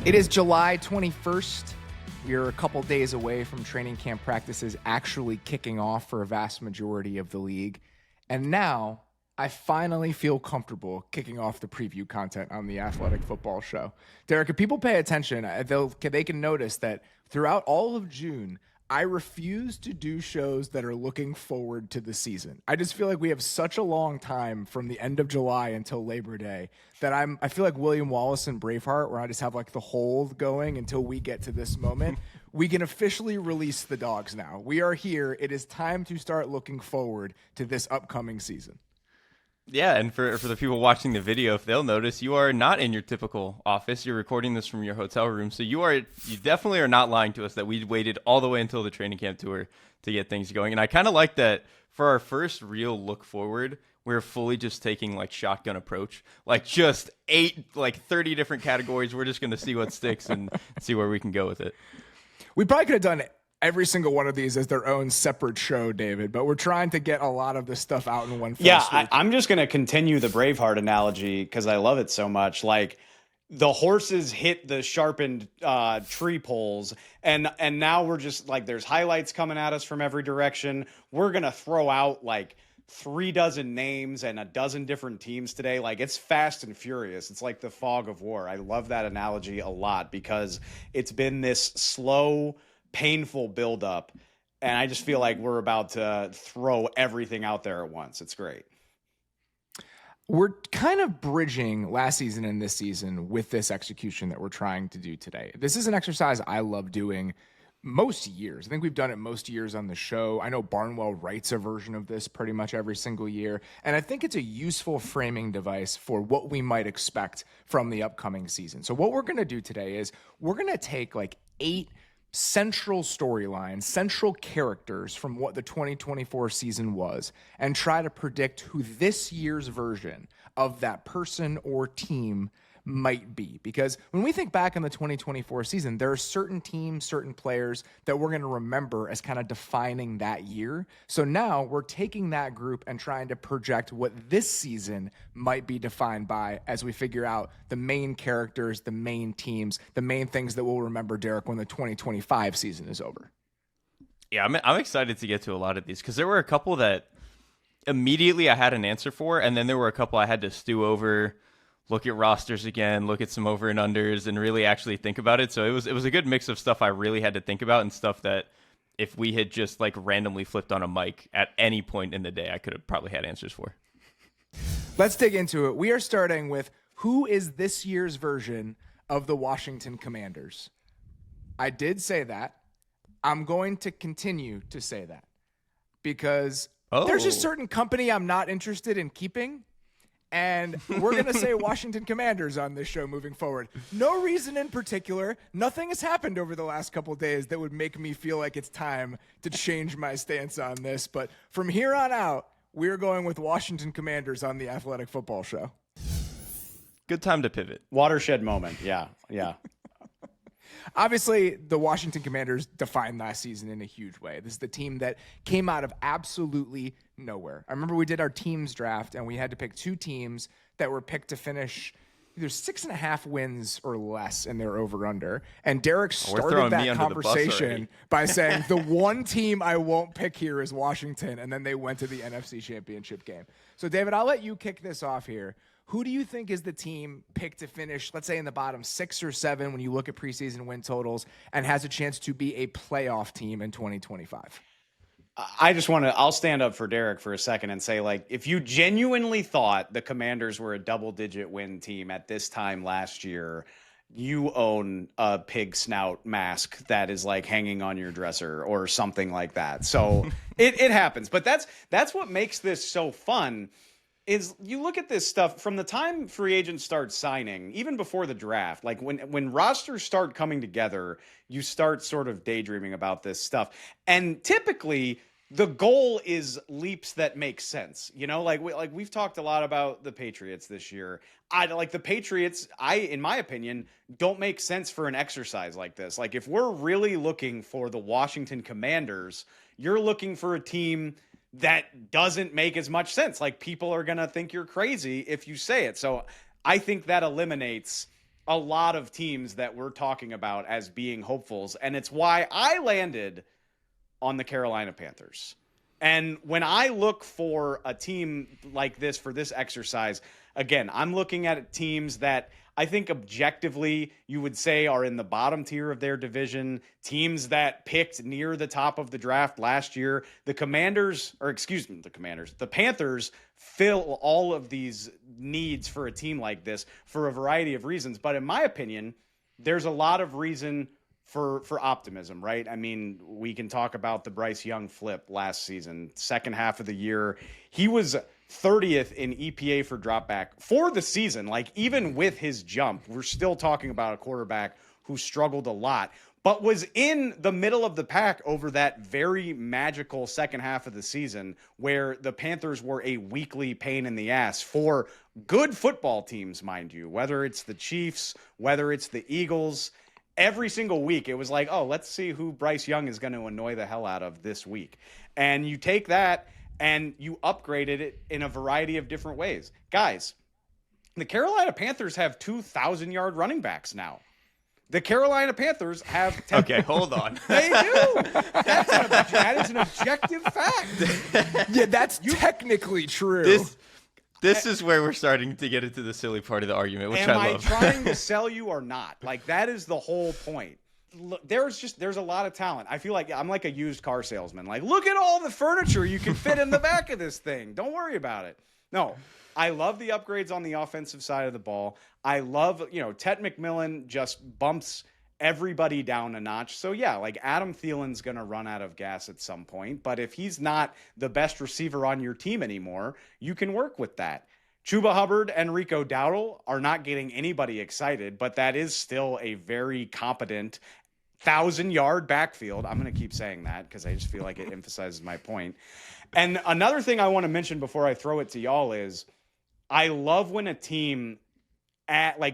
It is July 21st. We are a couple days away from training camp practices actually kicking off for a vast majority of the league. And now I finally feel comfortable kicking off the preview content on the Athletic Football Show. Derrik, if people pay attention, they can notice that throughout all of June, I refuse to do shows that are looking forward to the season. I just feel like we have such a long time from the end of July until Labor Day that I feel like William Wallace and Braveheart, where I just have like the hold going until we get to this moment. We can officially release the dogs now. We are here. It is time to start looking forward to this upcoming season. Yeah, and for the people watching the video, if they'll notice, you are not in your typical office. You're recording this from your hotel room, so you definitely are not lying to us that we waited all the way until the training camp tour to get things going. And I kind of like that for our first real look forward, we're fully just taking like shotgun approach, like just 30 different categories. We're just going to see what sticks and see where we can go with it. We probably could have done every single one of these as their own separate show, David, but we're trying to get a lot of this stuff out in one fell swoop. I'm just going to continue the Braveheart analogy because I love it so much. Like the horses hit the sharpened tree poles, and now we're just like, there's highlights coming at us from every direction. We're going to throw out like 36 names and 12 different teams today. Like it's fast and furious. It's like the fog of war. I love that analogy a lot because it's been this slow, painful buildup, and I just feel like we're about to throw everything out there at once. It's great. We're kind of bridging last season and this season with this execution that we're trying to do today. This is an exercise I love doing most years. I think we've done it most years on the show. I know Barnwell writes a version of this pretty much every single year, and I think it's a useful framing device for what we might expect from the upcoming season. So what we're going to do today is we're going to take like 8 central storylines, central characters from what the 2024 season was, and try to predict who this year's version of that person or team might be. Because when we think back on the 2024 season, there are certain teams, certain players that we're going to remember as kind of defining that year. So now we're taking that group and trying to project what this season might be defined by as we figure out the main characters, the main teams, the main things that we'll remember, Derrik, when the 2025 season is over. Yeah, I'm excited to get to a lot of these because there were a couple that immediately I had an answer for, and then there were a couple I had to stew over, look at rosters again, look at some over and unders, and really actually think about it. So it was a good mix of stuff I really had to think about and stuff that if we had just like randomly flipped on a mic at any point in the day, I could have probably had answers for. Let's dig into it. We are starting with who is this year's version of the Washington Commanders. I did say that. I'm going to continue to say that because there's a certain company I'm not interested in keeping. And we're going to say Washington Commanders on this show moving forward. No reason in particular. Nothing has happened over the last couple of days that would make me feel like it's time to change my stance on this. But from here on out, we're going with Washington Commanders on the Athletic Football Show. Good time to pivot. Watershed moment. Yeah. Obviously, the Washington Commanders defined last season in a huge way. This is the team that came out of absolutely nowhere. I remember we did our teams draft, and we had to pick 2 teams that were picked to finish either 6.5 wins or less in their over-under. And Derrik started that conversation by saying, the one team I won't pick here is Washington, and then they went to the NFC Championship game. So, David, I'll let you kick this off here. Who do you think is the team picked to finish, let's say, in the bottom 6 or 7 when you look at preseason win totals and has a chance to be a playoff team in 2025? I'll stand up for Derrik for a second and say, like, if you genuinely thought the Commanders were a double-digit win team at this time last year, you own a pig snout mask that is like hanging on your dresser or something like that. So it happens. But that's what makes this so fun. Is you look at this stuff from the time free agents start signing, even before the draft, like when rosters start coming together, you start sort of daydreaming about this stuff. And typically the goal is leaps that make sense. You know, like we've talked a lot about the Patriots this year. The Patriots, in my opinion, don't make sense for an exercise like this. Like if we're really looking for the Washington Commanders, you're looking for a team that doesn't make as much sense. Like people are going to think you're crazy if you say it. So I think that eliminates a lot of teams that we're talking about as being hopefuls, and it's why I landed on the Carolina Panthers. And when I look for a team like this for this exercise, again, I'm looking at teams that I think objectively you would say are in the bottom tier of their division, teams that picked near the top of the draft last year. The Panthers fill all of these needs for a team like this for a variety of reasons. But in my opinion, there's a lot of reason for optimism, right? I mean, we can talk about the Bryce Young flip last season, second half of the year. He was 30th in EPA for dropback for the season. Like, even with his jump, we're still talking about a quarterback who struggled a lot, but was in the middle of the pack over that very magical second half of the season where the Panthers were a weekly pain in the ass for good football teams, mind you, whether it's the Chiefs, whether it's the Eagles. Every single week, it was like, oh, let's see who Bryce Young is going to annoy the hell out of this week. And you take that and you upgraded it in a variety of different ways. Guys, the Carolina Panthers have 2,000-yard running backs now. The Carolina Panthers have... Okay, hold on. They do. That is an objective fact. Yeah, that's technically true. This is where we're starting to get into the silly part of the argument, which I love. Am I trying to sell you or not? Like, that is the whole point. Look, there's a lot of talent. I feel like I'm like a used car salesman. Like, look at all the furniture you can fit in the back of this thing. Don't worry about it. No, I love the upgrades on the offensive side of the ball. I love, Ted McMillan just bumps everybody down a notch. So yeah, like Adam Thielen's going to run out of gas at some point, but if he's not the best receiver on your team anymore, you can work with that. Chuba Hubbard and Rico Dowdle are not getting anybody excited, but that is still a very competent 1,000-yard backfield. I'm going to keep saying that because I just feel like it emphasizes my point. And another thing I want to mention before I throw it to y'all is I love when a team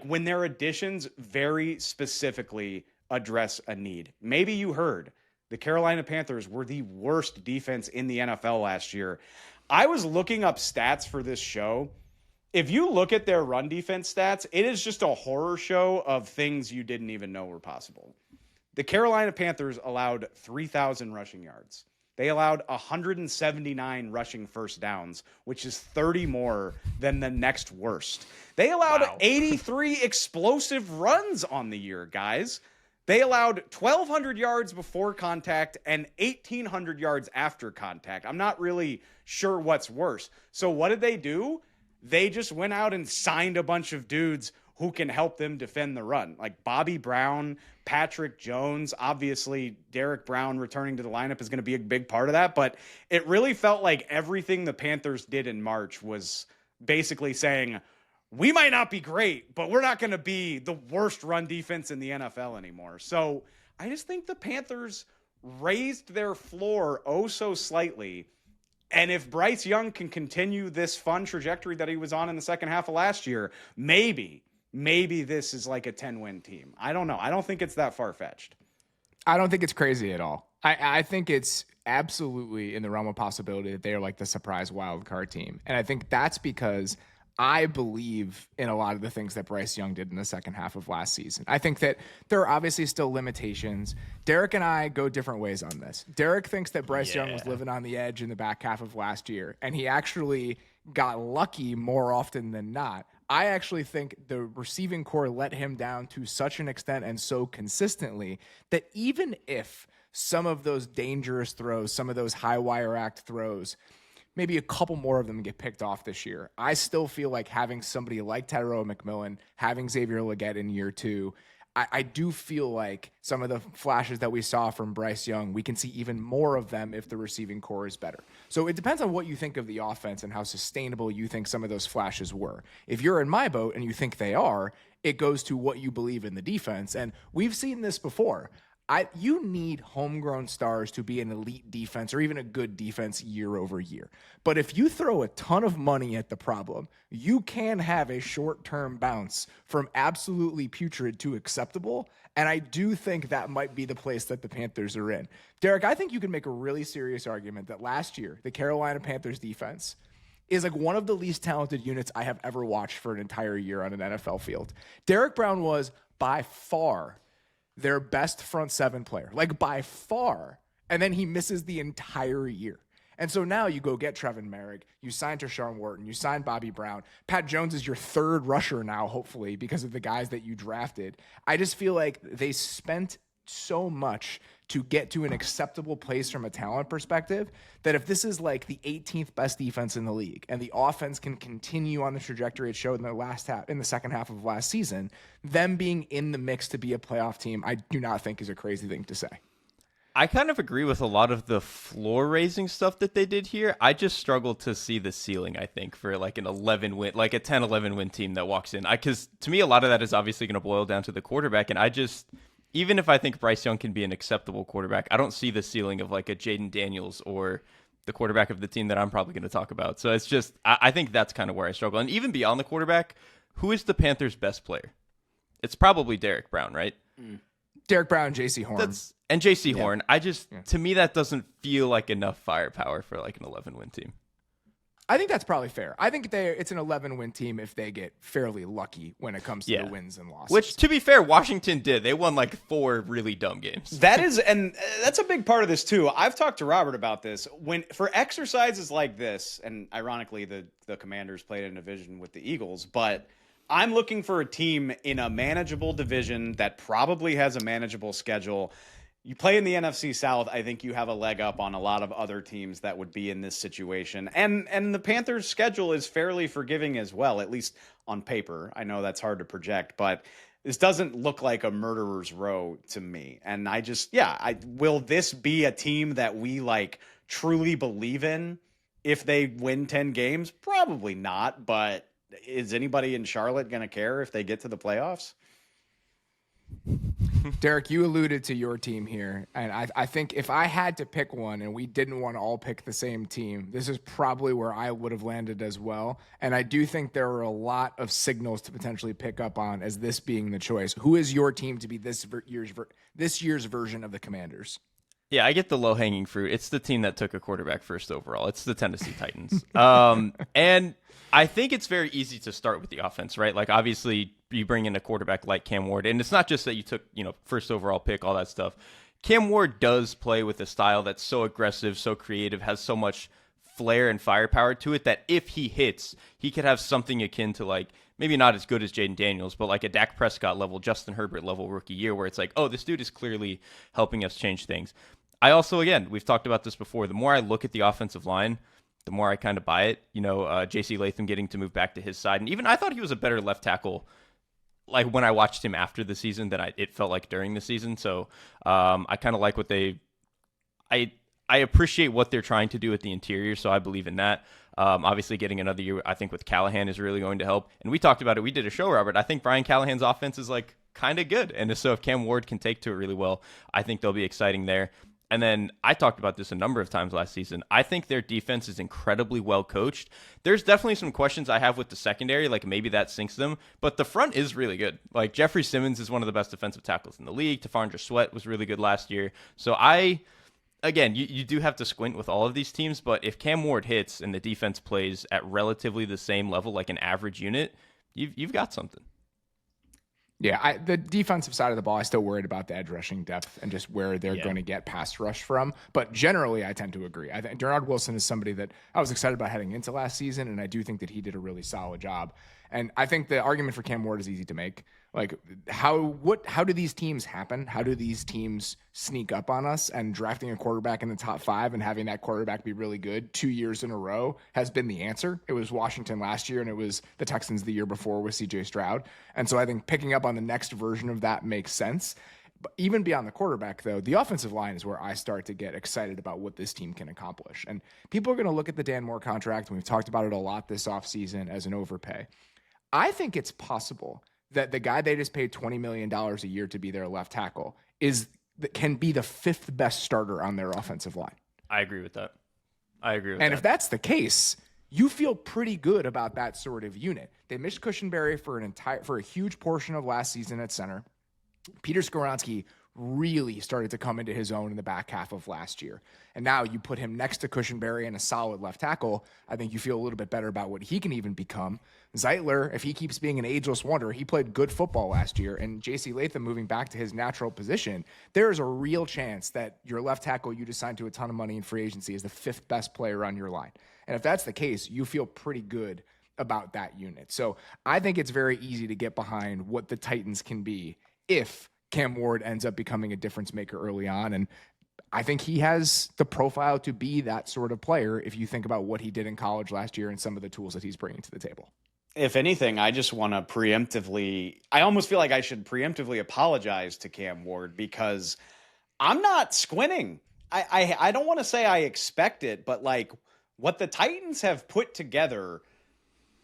when their additions very specifically address a need. Maybe you heard the Carolina Panthers were the worst defense in the NFL last year. I was looking up stats for this show. If you look at their run defense stats, it is just a horror show of things you didn't even know were possible. The Carolina Panthers allowed 3,000 rushing yards. They allowed 179 rushing first downs, which is 30 more than the next worst. They allowed 83 explosive runs on the year, guys. They allowed 1,200 yards before contact and 1,800 yards after contact. I'm not really sure what's worse. So what did they do? They just went out and signed a bunch of dudes who can help them defend the run. Like Bobby Brown, Patrick Jones, obviously Derrik Brown returning to the lineup is going to be a big part of that. But it really felt like everything the Panthers did in March was basically saying, we might not be great, but we're not going to be the worst run defense in the NFL anymore. So I just think the Panthers raised their floor oh so slightly. And if Bryce Young can continue this fun trajectory that he was on in the second half of last year, maybe this is like a 10-win team. I don't know. I don't think it's that far-fetched. I don't think it's crazy at all. I think it's absolutely in the realm of possibility that they are like the surprise wild card team. And I think that's because I believe in a lot of the things that Bryce Young did in the second half of last season. I think that there are obviously still limitations. Derrik and I go different ways on this. Derrik thinks that Bryce Young was living on the edge in the back half of last year, and he actually got lucky more often than not. I actually think the receiving core let him down to such an extent and so consistently that even if some of those dangerous throws, some of those high wire act throws, maybe a couple more of them get picked off this year, I still feel like having somebody like Tyrone McMillan, having Xavier Legette in year two, I do feel like some of the flashes that we saw from Bryce Young, we can see even more of them if the receiving core is better. So it depends on what you think of the offense and how sustainable you think some of those flashes were. If you're in my boat and you think they are, it goes to what you believe in the defense. And we've seen this before. You need homegrown stars to be an elite defense or even a good defense year over year. But if you throw a ton of money at the problem, you can have a short-term bounce from absolutely putrid to acceptable. And I do think that might be the place that the Panthers are in. Derrik, I think you can make a really serious argument that last year, the Carolina Panthers defense, is like one of the least talented units I have ever watched for an entire year on an NFL field. Derrik Baun was by far their best front seven player, like by far. And then he misses the entire year. And so now you go get Trevin Merrick, you sign Tershawn Wharton, you sign Bobby Brown. Pat Jones is your third rusher now, hopefully, because of the guys that you drafted. I just feel like they spent so much to get to an acceptable place from a talent perspective that if this is like the 18th best defense in the league and the offense can continue on the trajectory it showed in the second half of last season, them being in the mix to be a playoff team, I do not think is a crazy thing to say. I kind of agree with a lot of the floor raising stuff that they did here. I just struggle to see the ceiling, I think, for like an 11 win, like a 10-11 win team that walks in. Because to me, a lot of that is obviously going to boil down to the quarterback. And even if I think Bryce Young can be an acceptable quarterback, I don't see the ceiling of like a Jaden Daniels or the quarterback of the team that I'm probably going to talk about. So it's just, I think that's kind of where I struggle. And even beyond the quarterback, who is the Panthers' best player? It's probably Derrik Baun, right? Derrik Baun, J.C. Horn. And J.C. Horn. To me, that doesn't feel like enough firepower for like an 11-win team. I think that's probably fair. I think it's an 11-win team if they get fairly lucky when it comes to the wins and losses. Which, to be fair, Washington did. They won like 4 really dumb games. And that's a big part of this too. I've talked to Robert about this. For exercises like this, and ironically, the Commanders played in a division with the Eagles, but I'm looking for a team in a manageable division that probably has a manageable schedule. You play in the NFC South, I think you have a leg up on a lot of other teams that would be in this situation. And the Panthers' schedule is fairly forgiving as well, at least on paper. I know that's hard to project, but this doesn't look like a murderer's row to me. And will this be a team that we like truly believe in if they win 10 games? Probably not, but is anybody in Charlotte going to care if they get to the playoffs? Derrik, you alluded to your team here, and I think if I had to pick one and we didn't want to all pick the same team, this is probably where I would have landed as well. And I do think there are a lot of signals to potentially pick up on as this being the choice. Who is your team to be this year's version of the Commanders? Yeah, I get the low-hanging fruit. It's the team that took a quarterback first overall. It's the Tennessee Titans. And I think it's very easy to start with the offense, right? Like, obviously, you bring in a quarterback like Cam Ward, and it's not just that you took, first overall pick, all that stuff. Cam Ward does play with a style that's so aggressive, so creative, has so much flair and firepower to it that if he hits, he could have something akin to, like, maybe not as good as Jaden Daniels, but like a Dak Prescott level, Justin Herbert level rookie year where it's like, oh, this dude is clearly helping us change things. I also, again, we've talked about this before, the more I look at the offensive line, the more I kind of buy it. J.C. Latham getting to move back to his side. And even I thought he was a better left tackle, like when I watched him after the season than it felt like during the season. So I kind of like what I appreciate what they're trying to do at the interior, so I believe in that. Obviously, getting another year, I think, with Callahan is really going to help. And we talked about it. We did a show, Robert. I think Brian Callahan's offense is like kind of good. And so if Cam Ward can take to it really well, I think they'll be exciting there. And then I talked about this a number of times last season. I think their defense is incredibly well coached. There's definitely some questions I have with the secondary, like maybe that sinks them, but the front is really good. Like Jeffrey Simmons is one of the best defensive tackles in the league. Tafandra Sweat was really good last year. So again, you do have to squint with all of these teams, but if Cam Ward hits and the defense plays at relatively the same level, like an average unit, you've got something. Yeah, the defensive side of the ball, I still worried about the edge rushing depth and just where they're going to get pass rush from. But generally, I tend to agree. I think Denard Wilson is somebody that I was excited about heading into last season, and I do think that he did a really solid job. And I think the argument for Cam Ward is easy to make. Like, how do these teams happen? How do these teams sneak up on us? And drafting a quarterback in the top 5 and having that quarterback be really good 2 years in a row has been the answer. It was Washington last year, and it was the Texans the year before with C.J. Stroud. And so I think picking up on the next version of that makes sense. But even beyond the quarterback, though, the offensive line is where I start to get excited about what this team can accomplish. And people are going to look at the Dan Moore contract, and we've talked about it a lot this offseason, as an overpay. I think it's possible that the guy they just paid $20 million a year to be their left tackle can be the 5th best starter on their offensive line. I agree with that. And if that's the case, you feel pretty good about that sort of unit. They missed Cushenberry for a huge portion of last season at center. Peter Skoronski really started to come into his own in the back half of last year. And now you put him next to Cushenberry and a solid left tackle. I think you feel a little bit better about what he can even become. Zeitler, if he keeps being an ageless wonder, he played good football last year. And J.C. Latham moving back to his natural position, there is a real chance that your left tackle you just signed to a ton of money in free agency is the 5th best player on your line. And if that's the case, you feel pretty good about that unit. So I think it's very easy to get behind what the Titans can be if Cam Ward ends up becoming a difference maker early on. And I think he has the profile to be that sort of player if you think about what he did in college last year and some of the tools that he's bringing to the table. If anything, I just want to I almost feel like I should preemptively apologize to Cam Ward because I'm not squinting. I don't want to say I expect it, but like what the Titans have put together,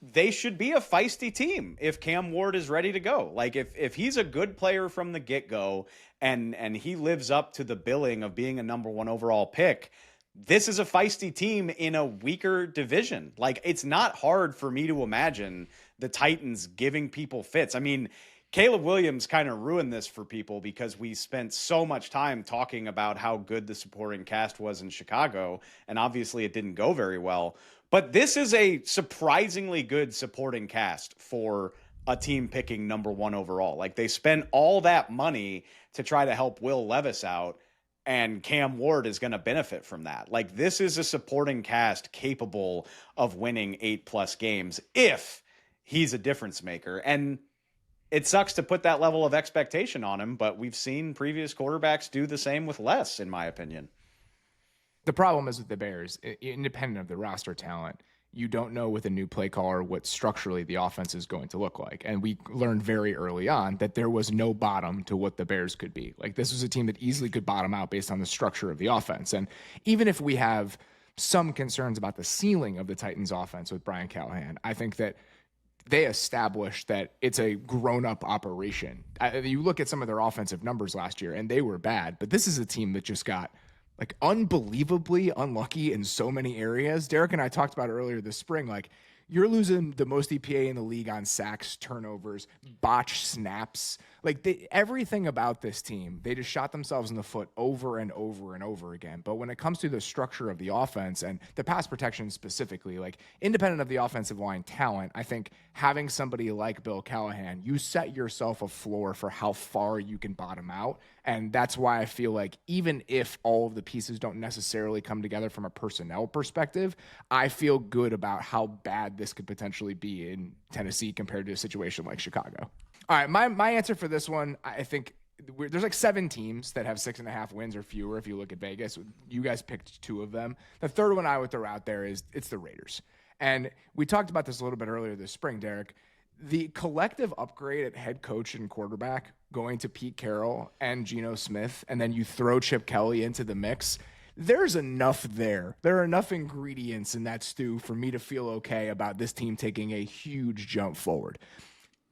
they should be a feisty team if Cam Ward is ready to go. Like if he's a good player from the get-go and he lives up to the billing of being a number 1 overall pick, this is a feisty team in a weaker division. Like it's not hard for me to imagine the Titans giving people fits. I mean, Caleb Williams kind of ruined this for people because we spent so much time talking about how good the supporting cast was in Chicago, and obviously it didn't go very well. But this is a surprisingly good supporting cast for a team picking number 1 overall. Like they spent all that money to try to help Will Levis out, and Cam Ward is going to benefit from that. Like this is a supporting cast capable of winning 8+ games if he's a difference maker. And it sucks to put that level of expectation on him, but we've seen previous quarterbacks do the same with less, in my opinion. The problem is with the Bears, independent of the roster talent, you don't know with a new play caller what structurally the offense is going to look like. And we learned very early on that there was no bottom to what the Bears could be. Like this was a team that easily could bottom out based on the structure of the offense. And even if we have some concerns about the ceiling of the Titans offense with Brian Callahan, I think that they established that it's a grown-up operation. You look at some of their offensive numbers last year, and they were bad, but this is a team that just got like unbelievably unlucky in so many areas. Derrik and I talked about earlier this spring, like you're losing the most EPA in the league on sacks, turnovers, botched snaps. Like everything about this team, they just shot themselves in the foot over and over and over again. But when it comes to the structure of the offense and the pass protection specifically, like independent of the offensive line talent, I think having somebody like Bill Callahan, you set yourself a floor for how far you can bottom out. And that's why I feel like even if all of the pieces don't necessarily come together from a personnel perspective, I feel good about how bad this could potentially be in Tennessee compared to a situation like Chicago. All right, my answer for this one, I think there's like 7 teams that have 6.5 wins or fewer if you look at Vegas. You guys picked 2 of them. The third one I would throw out there is it's the Raiders. And we talked about this a little bit earlier this spring, Derrik. The collective upgrade at head coach and quarterback going to Pete Carroll and Geno Smith, and then you throw Chip Kelly into the mix, there's enough there. There are enough ingredients in that stew for me to feel okay about this team taking a huge jump forward.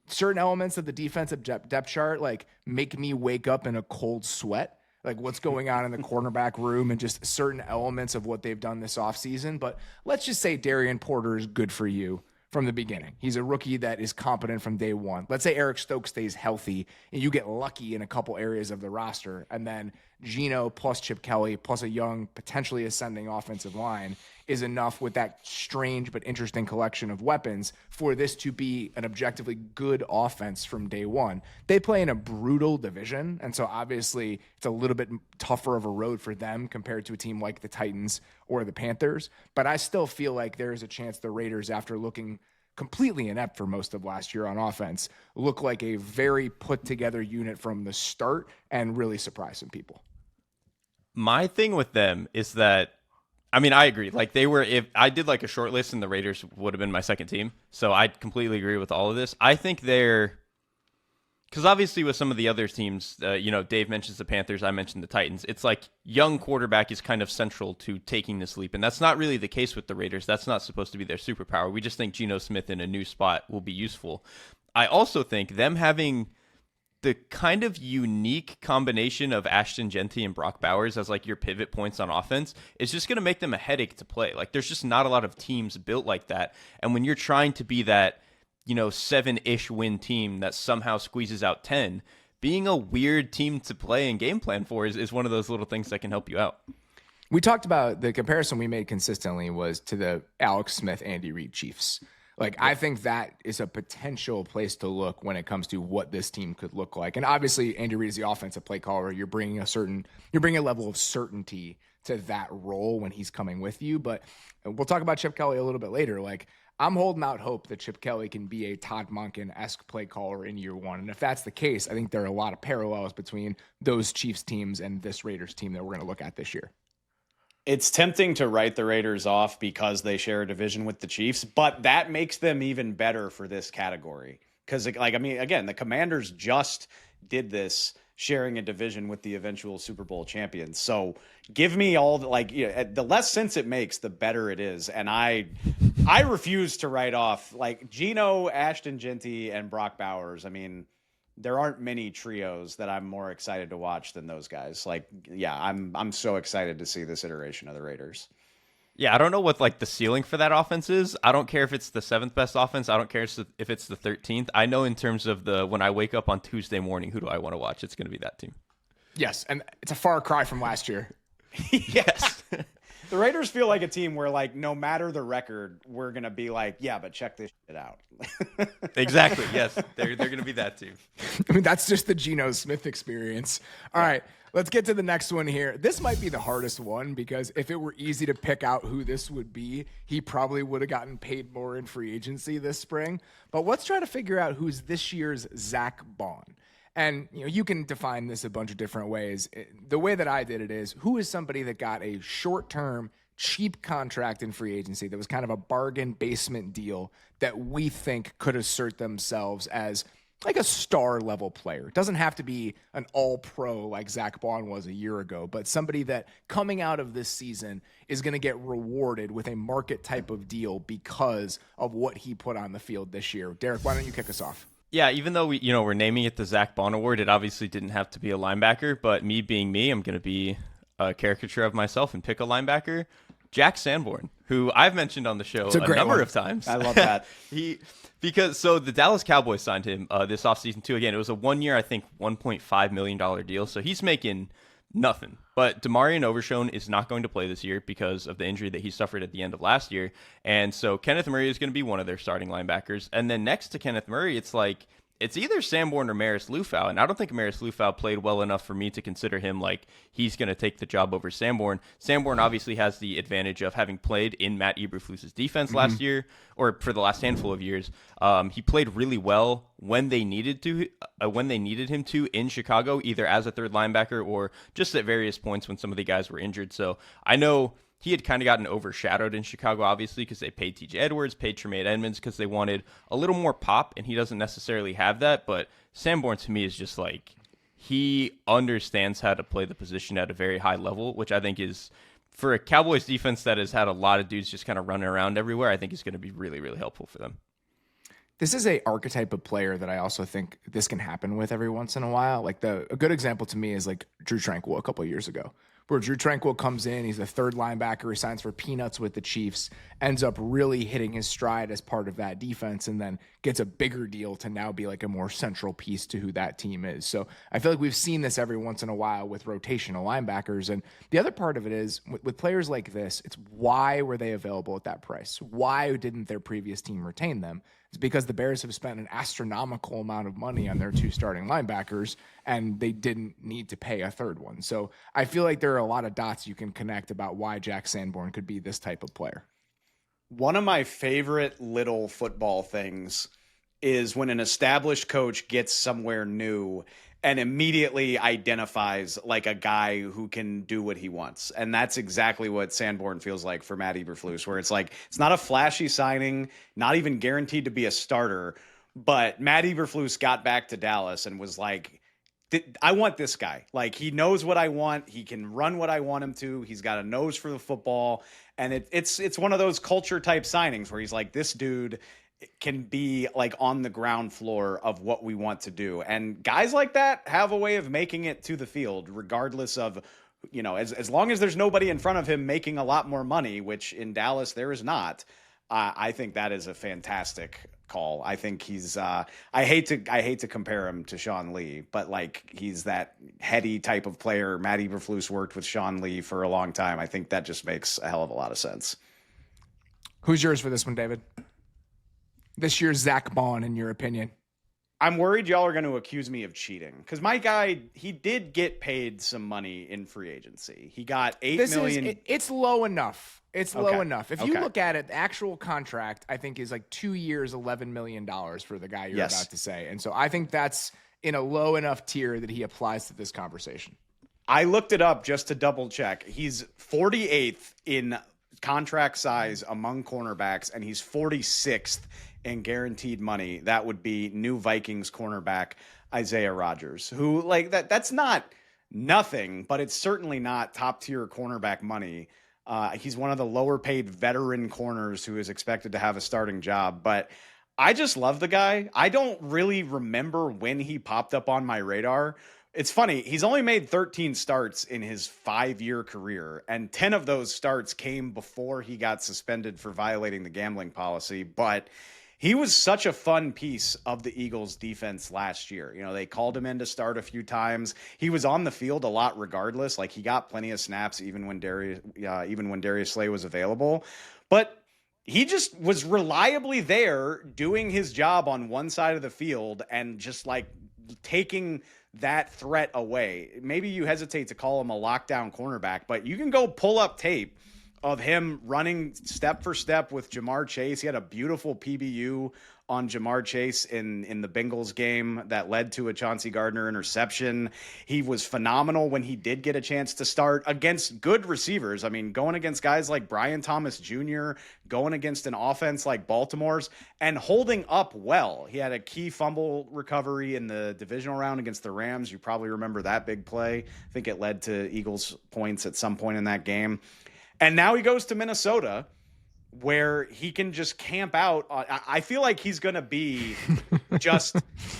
Certain elements of the defensive depth chart like make me wake up in a cold sweat, like what's going on in the cornerback room and just certain elements of what they've done this offseason. But let's just say Darian Porter is good for you from the beginning. He's a rookie that is competent from day one. Let's say Eric Stokes stays healthy and you get lucky in a couple areas of the roster, and then Geno plus Chip Kelly plus a young, potentially ascending offensive line is enough with that strange but interesting collection of weapons for this to be an objectively good offense from day one. They play in a brutal division, and so obviously it's a little bit tougher of a road for them compared to a team like the Titans or the Panthers. But I still feel like there is a chance the Raiders, after looking completely inept for most of last year on offense, look like a very put-together unit from the start and really surprise some people. My thing with them is that, I mean, I agree. Like they were, if I did like a short list and the Raiders would have been my second team. So I completely agree with all of this. I think they're, because obviously with some of the other teams, Dave mentions the Panthers, I mentioned the Titans. It's like young quarterback is kind of central to taking this leap. And that's not really the case with the Raiders. That's not supposed to be their superpower. We just think Geno Smith in a new spot will be useful. I also think them having the kind of unique combination of Ashton Genty and Brock Bowers as like your pivot points on offense is just going to make them a headache to play. Like there's just not a lot of teams built like that. And when you're trying to be that, 7-ish win team that somehow squeezes out 10, being a weird team to play and game plan for is one of those little things that can help you out. We talked about the comparison we made consistently was to the Alex Smith, Andy Reid Chiefs. Like, I think that is a potential place to look when it comes to what this team could look like. And obviously, Andy Reid is the offensive play caller. You're bringing a level of certainty to that role when he's coming with you. But we'll talk about Chip Kelly a little bit later. Like, I'm holding out hope that Chip Kelly can be a Todd Monken-esque play caller in year one. And if that's the case, I think there are a lot of parallels between those Chiefs teams and this Raiders team that we're going to look at this year. It's tempting to write the Raiders off because they share a division with the Chiefs, but that makes them even better for this category. Because, again, the Commanders just did this, sharing a division with the eventual Super Bowl champions. So give me all the less sense it makes, the better it is. And I refuse to write off Geno, Ashton Genty, and Brock Bowers. I mean, there aren't many trios that I'm more excited to watch than those guys. I'm so excited to see this iteration of the Raiders. Yeah, I don't know what the ceiling for that offense is. I don't care if it's the 7th best offense. I don't care if it's the 13th. I know in terms of when I wake up on Tuesday morning, who do I want to watch? It's going to be that team. Yes, and it's a far cry from last year. Yes. The Raiders feel like a team where, no matter the record, we're going to be yeah, but check this shit out. Exactly. Yes. They're going to be that team. I mean, that's just the Geno Smith experience. All right, let's get to the next one here. This might be the hardest one because if it were easy to pick out who this would be, he probably would have gotten paid more in free agency this spring. But let's try to figure out who's this year's Zack Baun. And you can define this a bunch of different ways. The way that I did it is, who is somebody that got a short-term, cheap contract in free agency that was kind of a bargain basement deal that we think could assert themselves as a star-level player. It doesn't have to be an all-pro like Zack Baun was a year ago, but somebody that coming out of this season is going to get rewarded with a market type of deal because of what he put on the field this year. Derrik, why don't you kick us off? Yeah, even though we're naming it the Zack Baun Award, it obviously didn't have to be a linebacker. But me being me, I'm going to be a caricature of myself and pick a linebacker, Jack Sanborn, who I've mentioned on the show a number of times. I love that. Because the Dallas Cowboys signed him this offseason too. Again, it was a 1 year, I think, $1.5 million deal. So he's making nothing. But Demarion Overshown is not going to play this year because of the injury that he suffered at the end of last year. And so Kenneth Murray is going to be one of their starting linebackers. And then next to Kenneth Murray, it's either Sanborn or Maris Lufau. And I don't think Maris Lufau played well enough for me to consider him he's going to take the job over Sanborn. Sanborn obviously has the advantage of having played in Matt Eberflus's defense last year, or for the last handful of years. He played really well when they needed him to in Chicago, either as a third linebacker or just at various points when some of the guys were injured. So I know he had kind of gotten overshadowed in Chicago, obviously, because they paid TJ Edwards, paid Tremaine Edmonds, because they wanted a little more pop, and he doesn't necessarily have that. But Sanborn, to me, is just he understands how to play the position at a very high level, which I think is, for a Cowboys defense that has had a lot of dudes just kind of running around everywhere, I think is going to be really, really helpful for them. This is a archetype of player that I also think this can happen with every once in a while. A good example to me is Drew Tranquill a couple of years ago, where Drew Tranquill comes in, he's the third linebacker, he signs for peanuts with the Chiefs, ends up really hitting his stride as part of that defense, and then gets a bigger deal to now be a more central piece to who that team is. So I feel like we've seen this every once in a while with rotational linebackers. And the other part of it is, with players like this, it's why were they available at that price? Why didn't their previous team retain them? It's because the Bears have spent an astronomical amount of money on their two starting linebackers, and they didn't need to pay a third one. So I feel like there are a lot of dots you can connect about why Jack Sanborn could be this type of player. One of my favorite little football things is when an established coach gets somewhere new and immediately identifies a guy who can do what he wants. And that's exactly what Sanborn feels like for Matt Eberflus, where it's it's not a flashy signing, not even guaranteed to be a starter, but Matt Eberflus got back to Dallas and was I want this guy. He knows what I want. He can run what I want him to. He's got a nose for the football. And it's one of those culture type signings where he's this dude can be on the ground floor of what we want to do. And guys like that have a way of making it to the field, regardless of, as long as there's nobody in front of him making a lot more money, which in Dallas there is not. I think that is a fantastic call. I think he's I hate to compare him to Sean Lee, but like he's that heady type of player. Matt Eberflus worked with Sean Lee for a long time. I think that just makes a hell of a lot of sense. Who's yours for this one, David? This year's Zack Baun, in your opinion? I'm worried y'all are going to accuse me of cheating because my guy, he did get paid some money in free agency. He got $8 million. It's low enough. It's low enough. If you Okay. look at it, the actual contract, I think, is like 2 years, $11 million for the guy you're about to say. And so I think that's in a low enough tier that he applies to this conversation. I looked it up just to double check. He's 48th in contract size among cornerbacks, and he's 46th in guaranteed money. That would be new Vikings cornerback Isaiah Rodgers, who like that's not nothing, but it's certainly not top tier cornerback money. He's one of the lower paid veteran corners who is expected to have a starting job, but I just love the guy. I don't really remember when he popped up on my radar. It's funny. He's only made 13 starts in his 5-year career, and 10 of those starts came before he got suspended for violating the gambling policy. But he was such a fun piece of the Eagles defense last year. You know, they called him in to start a few times. He was on the field a lot regardless. Like he got plenty of snaps even when Darius Slay was available. But he just was reliably there doing his job on one side of the field and just like taking that threat away. Maybe you hesitate to call him a lockdown cornerback, but you can go pull up tape of him running step for step with Jamar Chase. He had a beautiful PBU on Jamar Chase in the Bengals game that led to a Chauncey Gardner interception. He was phenomenal when he did get a chance to start against good receivers. I mean, going against guys like Brian Thomas Jr., going against an offense like Baltimore's, and holding up well. He had a key fumble recovery in the divisional round against the Rams. You probably remember that big play. I think it led to Eagles points at some point in that game. And now he goes to Minnesota, where he can just camp out. I feel like he's going to be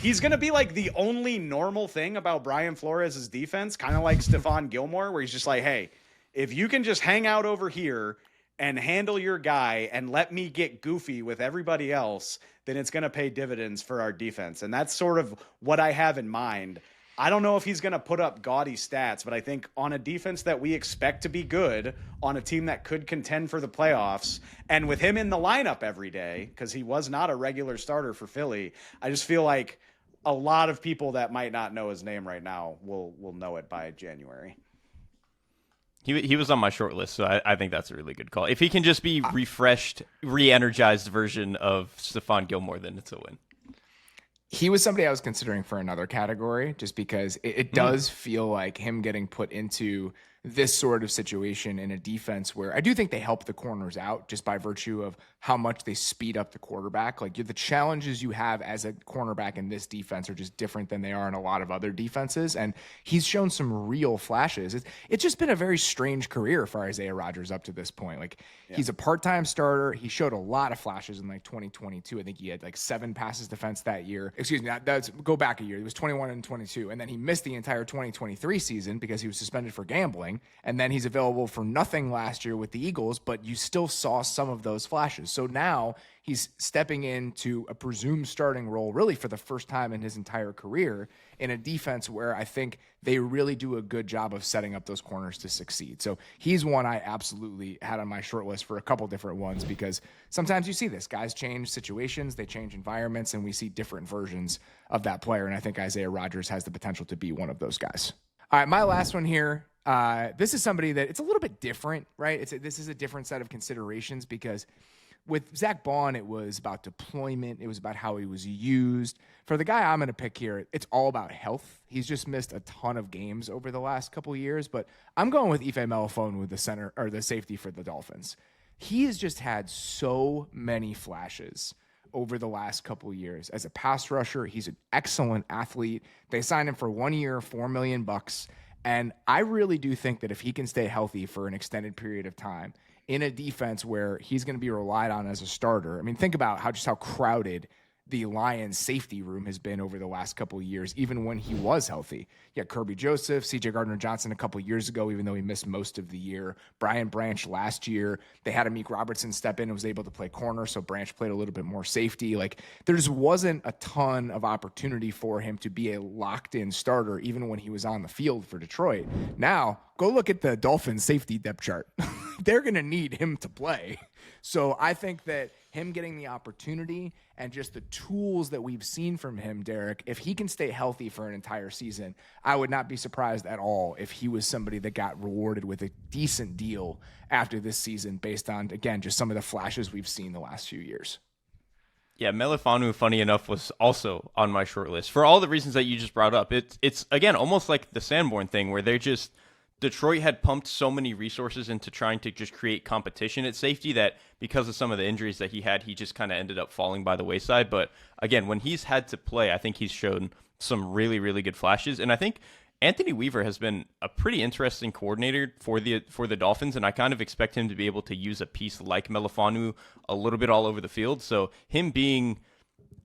he's going to be like the only normal thing about Brian Flores' defense, kind of like Stephon Gilmore, where he's just like, hey, if you can just hang out over here and handle your guy and let me get goofy with everybody else, then it's going to pay dividends for our defense. And that's sort of what I have in mind. I don't know if he's going to put up gaudy stats, but I think on a defense that we expect to be good, on a team that could contend for the playoffs, and with him in the lineup every day, because he was not a regular starter for Philly, I just feel like a lot of people that might not know his name right now will know it by January. He was on my short list, so I think that's a really good call. If he can just be refreshed, re-energized version of Stephon Gilmore, then it's a win. He was somebody I was considering for another category just because it does feel like him getting put into this sort of situation in a defense where I do think they help the corners out just by virtue of how much they speed up the quarterback. Like the challenges you have as a cornerback in this defense are just different than they are in a lot of other defenses. And he's shown some real flashes. It's just been a very strange career for Isaiah Rodgers up to this point. Like he's a part-time starter. He showed a lot of flashes in like 2022. I think he had like 7 passes defense that year. Excuse me, that's go back a year. He was 21 and 22. And then he missed the entire 2023 season because he was suspended for gambling. And then he's available for nothing last year with the Eagles, but you still saw some of those flashes. So now he's stepping into a presumed starting role really for the first time in his entire career in a defense where I think they really do a good job of setting up those corners to succeed. So he's one I absolutely had on my short list for a couple different ones because sometimes you see this. Guys change situations, they change environments, and we see different versions of that player. And I think Isaiah Rodgers has the potential to be one of those guys. All right, my last one here. This is somebody that it's a little bit different, right? This is a different set of considerations because with Zack Baun, it was about deployment. It was about how he was used. For the guy I'm going to pick here, it's all about health. He's just missed a ton of games over the last couple of years, but I'm going with Ife Melifone with the center or the safety for the Dolphins. He has just had so many flashes over the last couple of years as a pass rusher. He's an excellent athlete. They signed him for 1 year, $4 million. And I really do think that if he can stay healthy for an extended period of time in a defense where he's going to be relied on as a starter. I mean, think about how crowded the Lions safety room has been over the last couple of years, even when he was healthy. Yeah, Kirby Joseph, CJ Gardner-Johnson a couple of years ago, even though he missed most of the year. Brian Branch last year. They had Amik Robertson step in and was able to play corner, so Branch played a little bit more safety. Like, there just wasn't a ton of opportunity for him to be a locked-in starter, even when he was on the field for Detroit. Now, go look at the Dolphins safety depth chart. They're going to need him to play. So I think that him getting the opportunity and just the tools that we've seen from him, Derrik, if he can stay healthy for an entire season, I would not be surprised at all if he was somebody that got rewarded with a decent deal after this season based on, again, just some of the flashes we've seen the last few years. Yeah, Melifonwu, funny enough, was also on my short list for all the reasons that you just brought up. It's again, almost like the Sanborn thing where they're just – Detroit had pumped so many resources into trying to just create competition at safety that because of some of the injuries that he had, he just kind of ended up falling by the wayside. But again, when he's had to play, I think he's shown some really, really good flashes. And I think Anthony Weaver has been a pretty interesting coordinator for the Dolphins, and I kind of expect him to be able to use a piece like Melifonwu a little bit all over the field. So him being,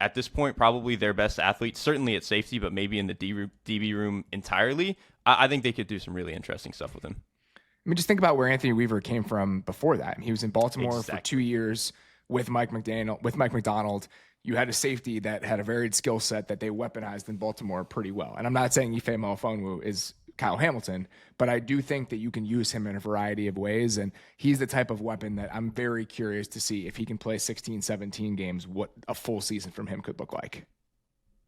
at this point, probably their best athlete, certainly at safety, but maybe in the DB room entirely, I think they could do some really interesting stuff with him. I mean, just think about where Anthony Weaver came from before that. He was in Baltimore for 2 years with Mike McDonald. You had a safety that had a varied skill set that they weaponized in Baltimore pretty well. And I'm not saying Ife Melifonwu is Kyle Hamilton, but I do think that you can use him in a variety of ways. And he's the type of weapon that I'm very curious to see if he can play 16, 17 games, what a full season from him could look like.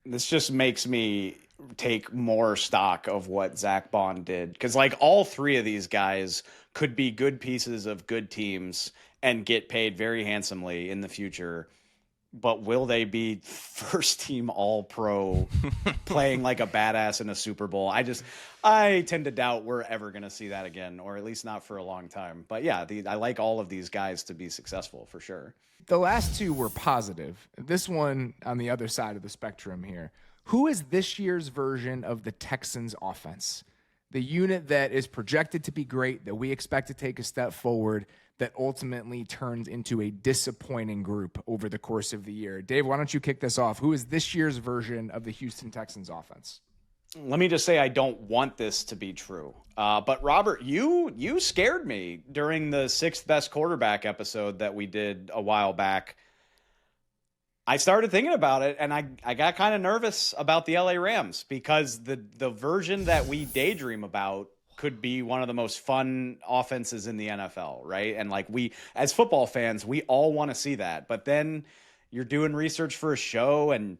This just makes me take more stock of what Zack Baun did. Because, like, all three of these guys could be good pieces of good teams and get paid very handsomely in the future. But will they be first team all pro playing like a badass in a Super Bowl? I tend to doubt we're ever going to see that again, or at least not for a long time. But yeah, I like all of these guys to be successful for sure. The last two were positive. This one on the other side of the spectrum here. Who is this year's version of the Texans offense? The unit that is projected to be great, that we expect to take a step forward, that ultimately turns into a disappointing group over the course of the year. Dave, why don't you kick this off? Who is this year's version of the Houston Texans offense? Let me just say I don't want this to be true. But Robert, you scared me during the sixth best quarterback episode that we did a while back. I started thinking about it, and I got kind of nervous about the LA Rams because the version that we daydream about could be one of the most fun offenses in the NFL, right? And like we, as football fans, we all want to see that. But then you're doing research for a show and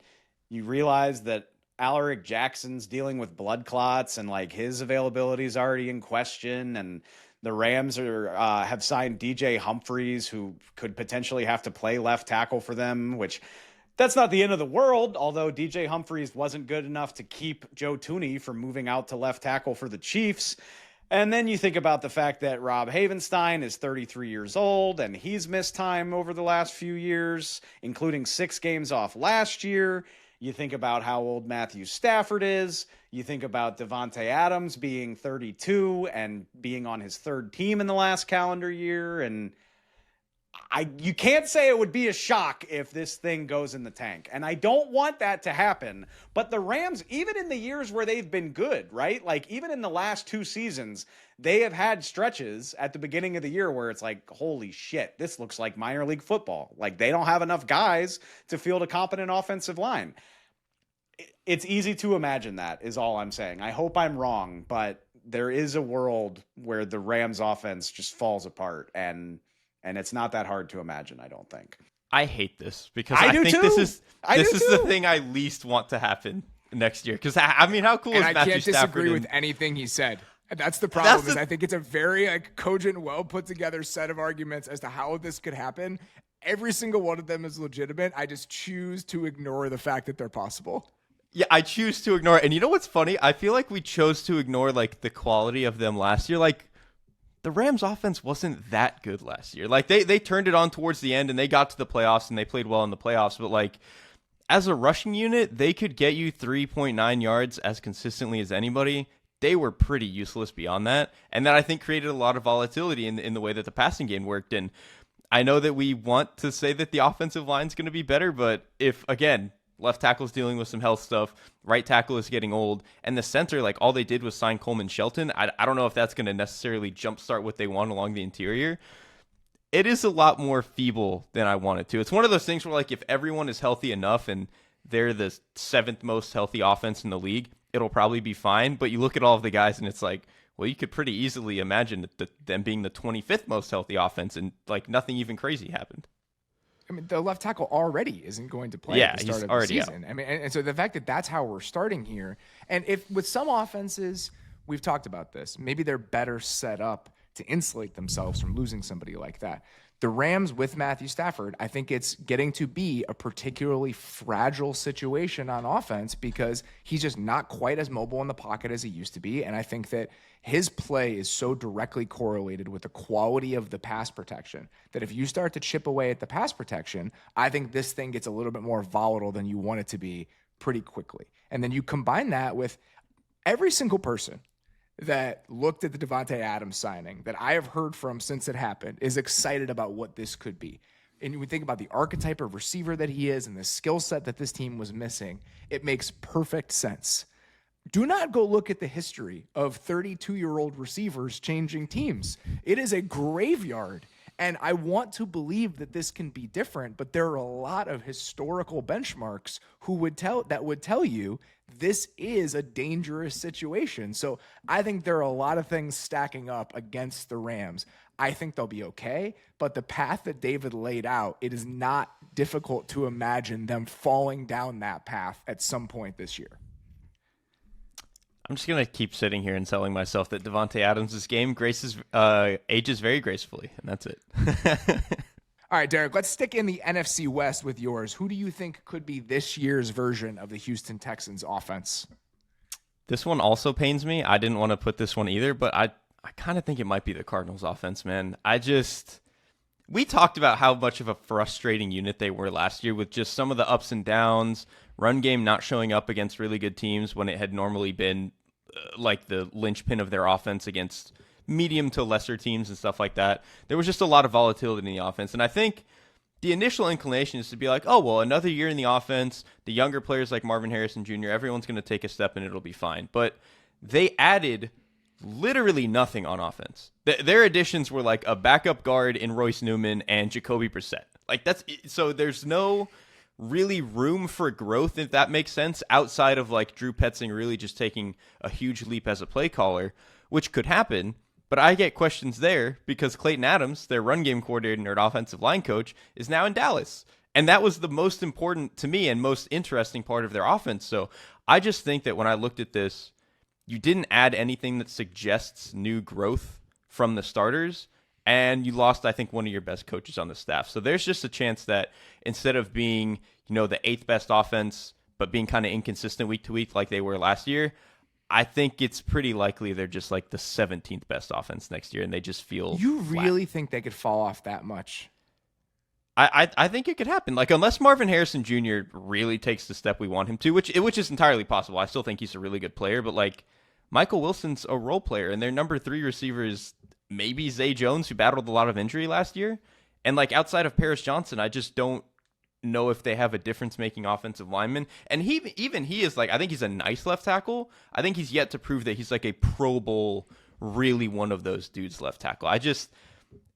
you realize that Alaric Jackson's dealing with blood clots and like his availability is already in question. And the Rams have signed DJ Humphries, who could potentially have to play left tackle for them, which that's not the end of the world, although DJ Humphries wasn't good enough to keep Joe Thuney from moving out to left tackle for the Chiefs. And then you think about the fact that Rob Havenstein is 33 years old, and he's missed time over the last few years, including 6 games off last year. You think about how old Matthew Stafford is. You think about Devontae Adams being 32 and being on his third team in the last calendar year. And you can't say it would be a shock if this thing goes in the tank. And I don't want that to happen. But the Rams, even in the years where they've been good, right? Like even in the last 2 seasons, they have had stretches at the beginning of the year where it's like, holy shit, this looks like minor league football. Like they don't have enough guys to field a competent offensive line. It's easy to imagine that is all I'm saying. I hope I'm wrong, but there is a world where the Rams offense just falls apart and it's not that hard to imagine, I don't think. I hate this because I think this is the thing I least want to happen next year. Because I mean, how cool is Matthew Stafford? I can't disagree with anything he said. That's the problem. I think it's a very cogent, well put together set of arguments as to how this could happen. Every single one of them is legitimate. I just choose to ignore the fact that they're possible. Yeah, I choose to ignore it. And you know what's funny? I feel like we chose to ignore like the quality of them last year. Like the Rams offense wasn't that good last year. Like they turned it on towards the end and they got to the playoffs and they played well in the playoffs. But like as a rushing unit, they could get you 3.9 yards as consistently as anybody. They were pretty useless beyond that. And that I think created a lot of volatility in the way that the passing game worked. And I know that we want to say that the offensive line is going to be better, but if, again, left tackle is dealing with some health stuff, right tackle is getting old, and the center, like, all they did was sign Coleman Shelton, I don't know if that's going to necessarily jumpstart what they want along the interior. It is a lot more feeble than I want it to. It's one of those things where, like, if everyone is healthy enough and they're the 7th most healthy offense in the league, it'll probably be fine. But you look at all of the guys and it's like, well, you could pretty easily imagine them being the 25th most healthy offense, and like nothing even crazy happened. I mean, the left tackle already isn't going to play at the start of the season. Out. I mean, and so the fact that that's how we're starting here, and if with some offenses, we've talked about this, maybe they're better set up to insulate themselves from losing somebody like that. The Rams with Matthew Stafford, I think it's getting to be a particularly fragile situation on offense because he's just not quite as mobile in the pocket as he used to be. And I think that his play is so directly correlated with the quality of the pass protection that if you start to chip away at the pass protection, I think this thing gets a little bit more volatile than you want it to be pretty quickly. And then you combine that with every single person that looked at the Davante Adams signing that I have heard from since it happened is excited about what this could be. And we think about the archetype of receiver that he is and the skill set that this team was missing. It makes perfect sense. Do not go look at the history of 32-year-old receivers changing teams. It is a graveyard. And I want to believe that this can be different, but there are a lot of historical benchmarks would tell you this is a dangerous situation. So I think there are a lot of things stacking up against the Rams. I think they'll be okay, but the path that David laid out, it is not difficult to imagine them falling down that path at some point this year. I'm just going to keep sitting here and telling myself that Davante Adams' game ages very gracefully, and that's it. All right, Derrik, let's stick in the NFC West with yours. Who do you think could be this year's version of the Houston Texans offense? This one also pains me. I didn't want to put this one either, but I kind of think it might be the Cardinals offense, man. We talked about how much of a frustrating unit they were last year with just some of the ups and downs, run game not showing up against really good teams when it had normally been like the linchpin of their offense against medium to lesser teams and stuff like that. There was just a lot of volatility in the offense. And I think the initial inclination is to be like, oh, well, another year in the offense, the younger players like Marvin Harrison Jr., everyone's going to take a step and it'll be fine. But they added literally nothing on offense. Their additions were like a backup guard in Royce Newman and Jacoby Brissett. Like so there's no really room for growth, if that makes sense, outside of like Drew Petzing really just taking a huge leap as a play caller, which could happen. But I get questions there because Clayton Adams, their run game coordinator and their offensive line coach, is now in Dallas. And that was the most important to me and most interesting part of their offense. So I just think that when I looked at this, you didn't add anything that suggests new growth from the starters, and you lost, I think, one of your best coaches on the staff. So there's just a chance that instead of being, the 8th best offense, but being kind of inconsistent week to week like they were last year, I think it's pretty likely they're just like the 17th best offense next year, and they just feel You really flat. think they could fall off that much? I think it could happen. Like, unless Marvin Harrison Jr. really takes the step we want him to, which is entirely possible. I still think he's a really good player, but like Michael Wilson's a role player, and their number 3 receiver is maybe Zay Jones, who battled a lot of injury last year. And like outside of Paris Johnson, I just don't know if they have a difference-making offensive lineman. And he is like, I think he's a nice left tackle. I think he's yet to prove that he's like a Pro Bowl, really one of those dudes left tackle.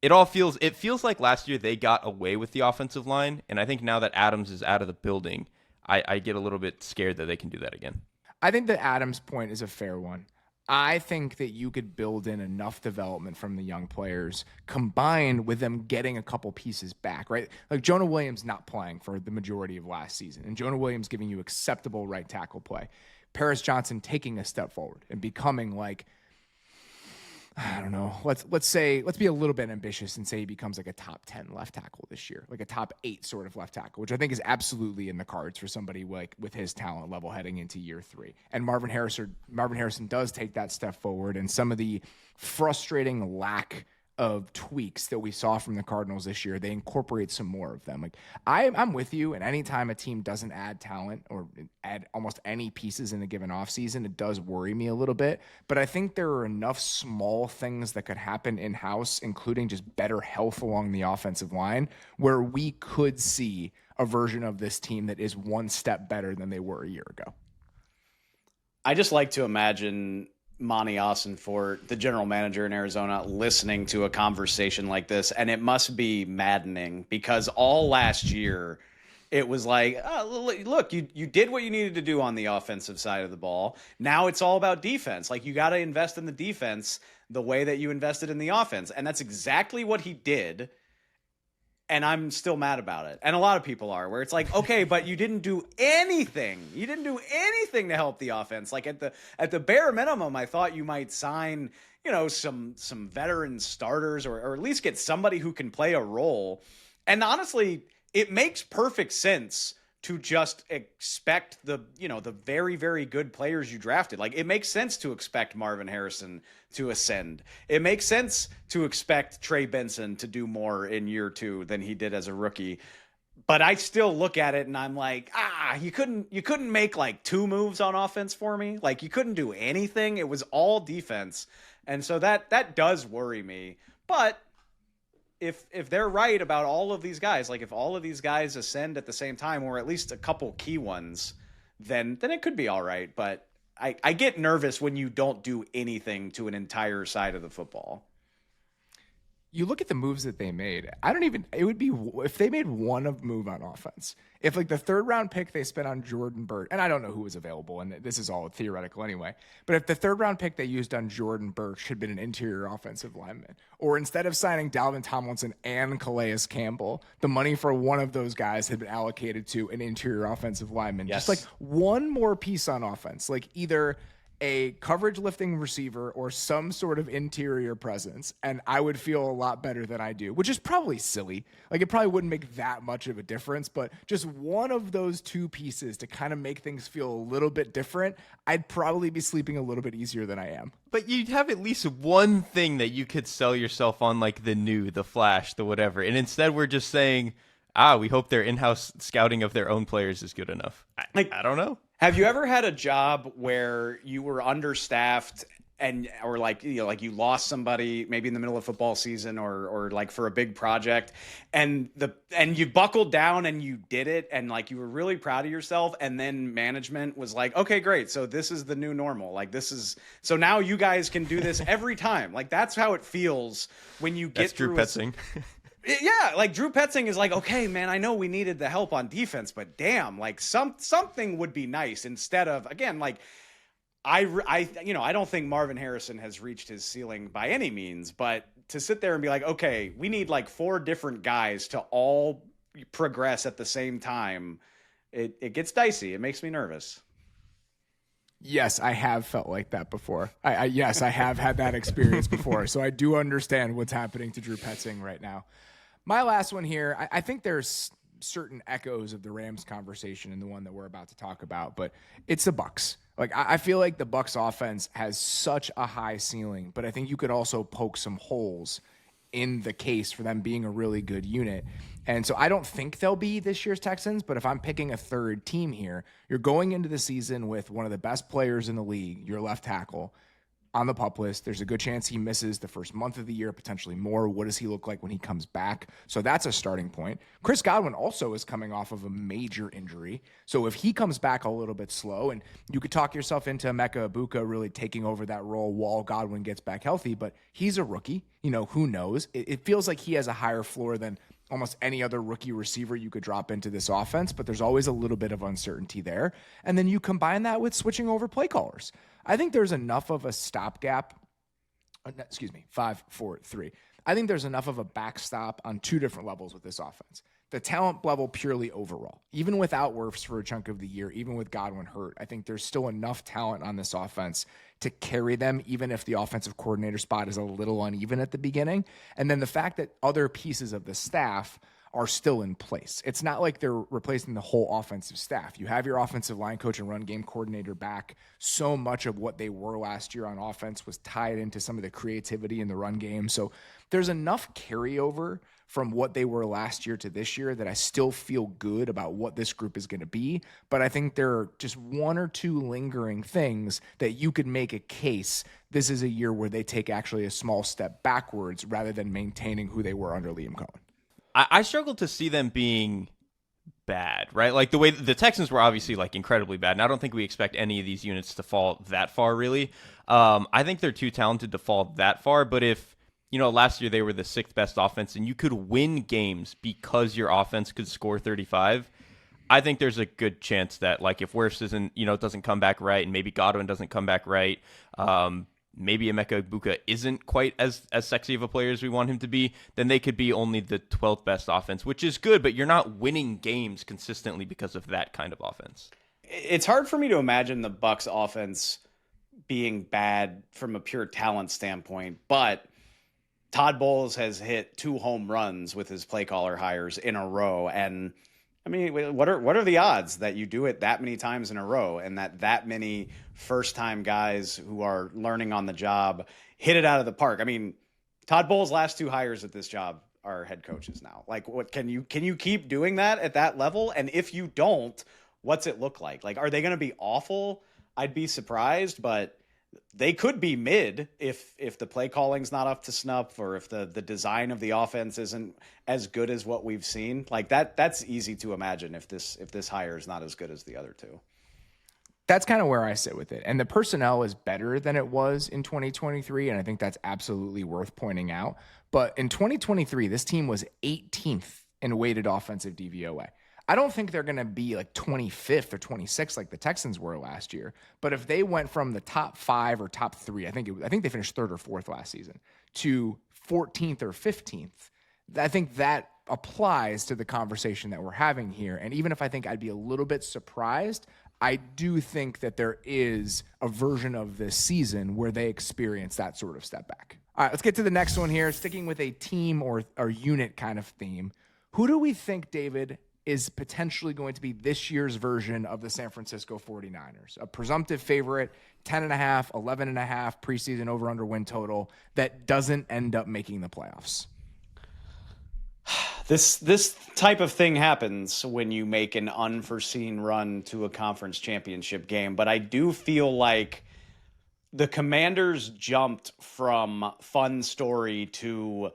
It feels like last year they got away with the offensive line, and I think now that Adams is out of the building, I get a little bit scared that they can do that again. I think that Adams' point is a fair one. I think that you could build in enough development from the young players combined with them getting a couple pieces back, right? Like Jonah Williams not playing for the majority of last season, and Jonah Williams giving you acceptable right tackle play. Paris Johnson taking a step forward and becoming like, I don't know, let's be a little bit ambitious and say he becomes like a top 10 left tackle this year, like a top 8 sort of left tackle, which I think is absolutely in the cards for somebody like with his talent level heading into year 3. And Marvin Harrison does take that step forward, and some of the frustrating lack of tweaks that we saw from the Cardinals this year, they incorporate some more of them. Like I'm with you, and anytime a team doesn't add talent or add almost any pieces in a given offseason, it does worry me a little bit. But I think there are enough small things that could happen in-house, including just better health along the offensive line, where we could see a version of this team that is one step better than they were a year ago. I just like to imagine Monty Ossenfort, the general manager in Arizona, listening to a conversation like this, and it must be maddening because all last year it was like, oh, look, you did what you needed to do on the offensive side of the ball. Now it's all about defense. Like, you got to invest in the defense the way that you invested in the offense, and that's exactly what he did. And I'm still mad about it. And a lot of people are, where it's like, okay, but you didn't do anything. You didn't do anything to help the offense. Like, at the bare minimum, I thought you might sign, some veteran starters or at least get somebody who can play a role. And honestly, it makes perfect sense to just expect the very, very good players you drafted. Like, it makes sense to expect Marvin Harrison to ascend. It makes sense to expect Trey Benson to do more in year 2 than he did as a rookie. But I still look at it and I'm like, you couldn't make like 2 moves on offense for me. Like, you couldn't do anything. It was all defense. And so that does worry me. But if they're right about all of these guys, like if all of these guys ascend at the same time, or at least a couple key ones, then it could be all right. But I get nervous when you don't do anything to an entire side of the football. You look at the moves that they made. It would be if they made one move on offense. If like the 3rd round pick they spent on Jordan Burch, and I don't know who was available, and this is all theoretical anyway, but if the 3rd round pick they used on Jordan Burch had been an interior offensive lineman, or instead of signing Dalvin Tomlinson and Calais Campbell, the money for one of those guys had been allocated to an interior offensive lineman. Yes. Just like one more piece on offense, like either a coverage lifting receiver or some sort of interior presence, and I would feel a lot better than I do, which is probably silly. Like, it probably wouldn't make that much of a difference, but just one of those 2 pieces to kind of make things feel a little bit different, I'd probably be sleeping a little bit easier than I am. But you'd have at least one thing that you could sell yourself on, like the flash, the whatever. And instead we're just saying, we hope their in-house scouting of their own players is good enough. I don't know. Have you ever had a job where you were understaffed or like you lost somebody maybe in the middle of football season or like for a big project and you buckled down and you did it and like you were really proud of yourself, and then management was like, okay, great, so this is the new normal, like so now you guys can do this every time. Like, that's how it feels when you get through. That's Drew Petzing. Yeah, like Drew Petzing is like, okay, man, I know we needed the help on defense, but damn, like something would be nice instead of, again, like I don't think Marvin Harrison has reached his ceiling by any means, but to sit there and be like, okay, we need like 4 different guys to all progress at the same time, it gets dicey. It makes me nervous. Yes, I have felt like that before. Yes, I have had that experience before. So I do understand what's happening to Drew Petzing right now. My last one here, I think there's certain echoes of the Rams conversation in the one that we're about to talk about, but it's the Bucs. Like, I feel like the Bucs offense has such a high ceiling, but I think you could also poke some holes in the case for them being a really good unit. And so I don't think they'll be this year's Texans, but if I'm picking a 3rd team here, you're going into the season with one of the best players in the league, your left tackle, on the PUP list. There's a good chance he misses the first month of the year, potentially more. What does he look like when he comes back? So that's a starting point. Chris Godwin also is coming off of a major injury. So if he comes back a little bit slow, and you could talk yourself into Emeka Egbuka really taking over that role while Godwin gets back healthy, but he's a rookie. Who knows? It feels like he has a higher floor than almost any other rookie receiver you could drop into this offense, but there's always a little bit of uncertainty there. And then you combine that with switching over play callers. I think there's enough of a stopgap. 5, 4, 3. I think there's enough of a backstop on 2 different levels with this offense. The talent level purely overall, even without Wirfs for a chunk of the year, even with Godwin hurt, I think there's still enough talent on this offense to carry them, even if the offensive coordinator spot is a little uneven at the beginning. And then the fact that other pieces of the staff are still in place. It's not like they're replacing the whole offensive staff. You have your offensive line coach and run game coordinator back. So much of what they were last year on offense was tied into some of the creativity in the run game. So there's enough carryover from what they were last year to this year that I still feel good about what this group is going to be. But I think there are just one or two lingering things that you could make a case. This is a year where they take actually a small step backwards rather than maintaining who they were under Liam Cohen. I struggle to see them being bad, right? Like the way the Texans were obviously like incredibly bad, and I don't think we expect any of these units to fall that far, really. I think they're too talented to fall that far, but if last year they were the 6th best offense and you could win games because your offense could score 35. I think there's a good chance that like if Wirfs doesn't come back right and maybe Godwin doesn't come back right, maybe Emeka Egbuka isn't quite as sexy of a player as we want him to be, then they could be only the 12th best offense, which is good, but you're not winning games consistently because of that kind of offense. It's hard for me to imagine the Bucs offense being bad from a pure talent standpoint, but Todd Bowles has hit 2 home runs with his play caller hires in a row. And I mean, what are the odds that you do it that many times in a row and that many first-time guys who are learning on the job hit it out of the park? I mean, Todd Bowles' last 2 hires at this job are head coaches now. Like, what can you keep doing that at that level? And if you don't, what's it look like? Like, are they going to be awful? I'd be surprised, but they could be mid if the play calling's not up to snuff or if the design of the offense isn't as good as what we've seen. Like that's easy to imagine if this hire is not as good as the other 2. That's kind of where I sit with it. And the personnel is better than it was in 2023, and I think that's absolutely worth pointing out. But in 2023, this team was 18th in weighted offensive DVOA. I don't think they're going to be like 25th or 26th like the Texans were last year. But if they went from the top 5 or top 3, I think they finished 3rd or 4th last season, to 14th or 15th, I think that applies to the conversation that we're having here. And even if I think I'd be a little bit surprised, I do think that there is a version of this season where they experience that sort of step back. All right, let's get to the next one here. Sticking with a team or unit kind of theme. Who do we think, David, is potentially going to be this year's version of the San Francisco 49ers? A presumptive favorite, 10.5, 11.5 preseason over-under win total that doesn't end up making the playoffs. This type of thing happens when you make an unforeseen run to a conference championship game, but I do feel like the Commanders jumped from fun story to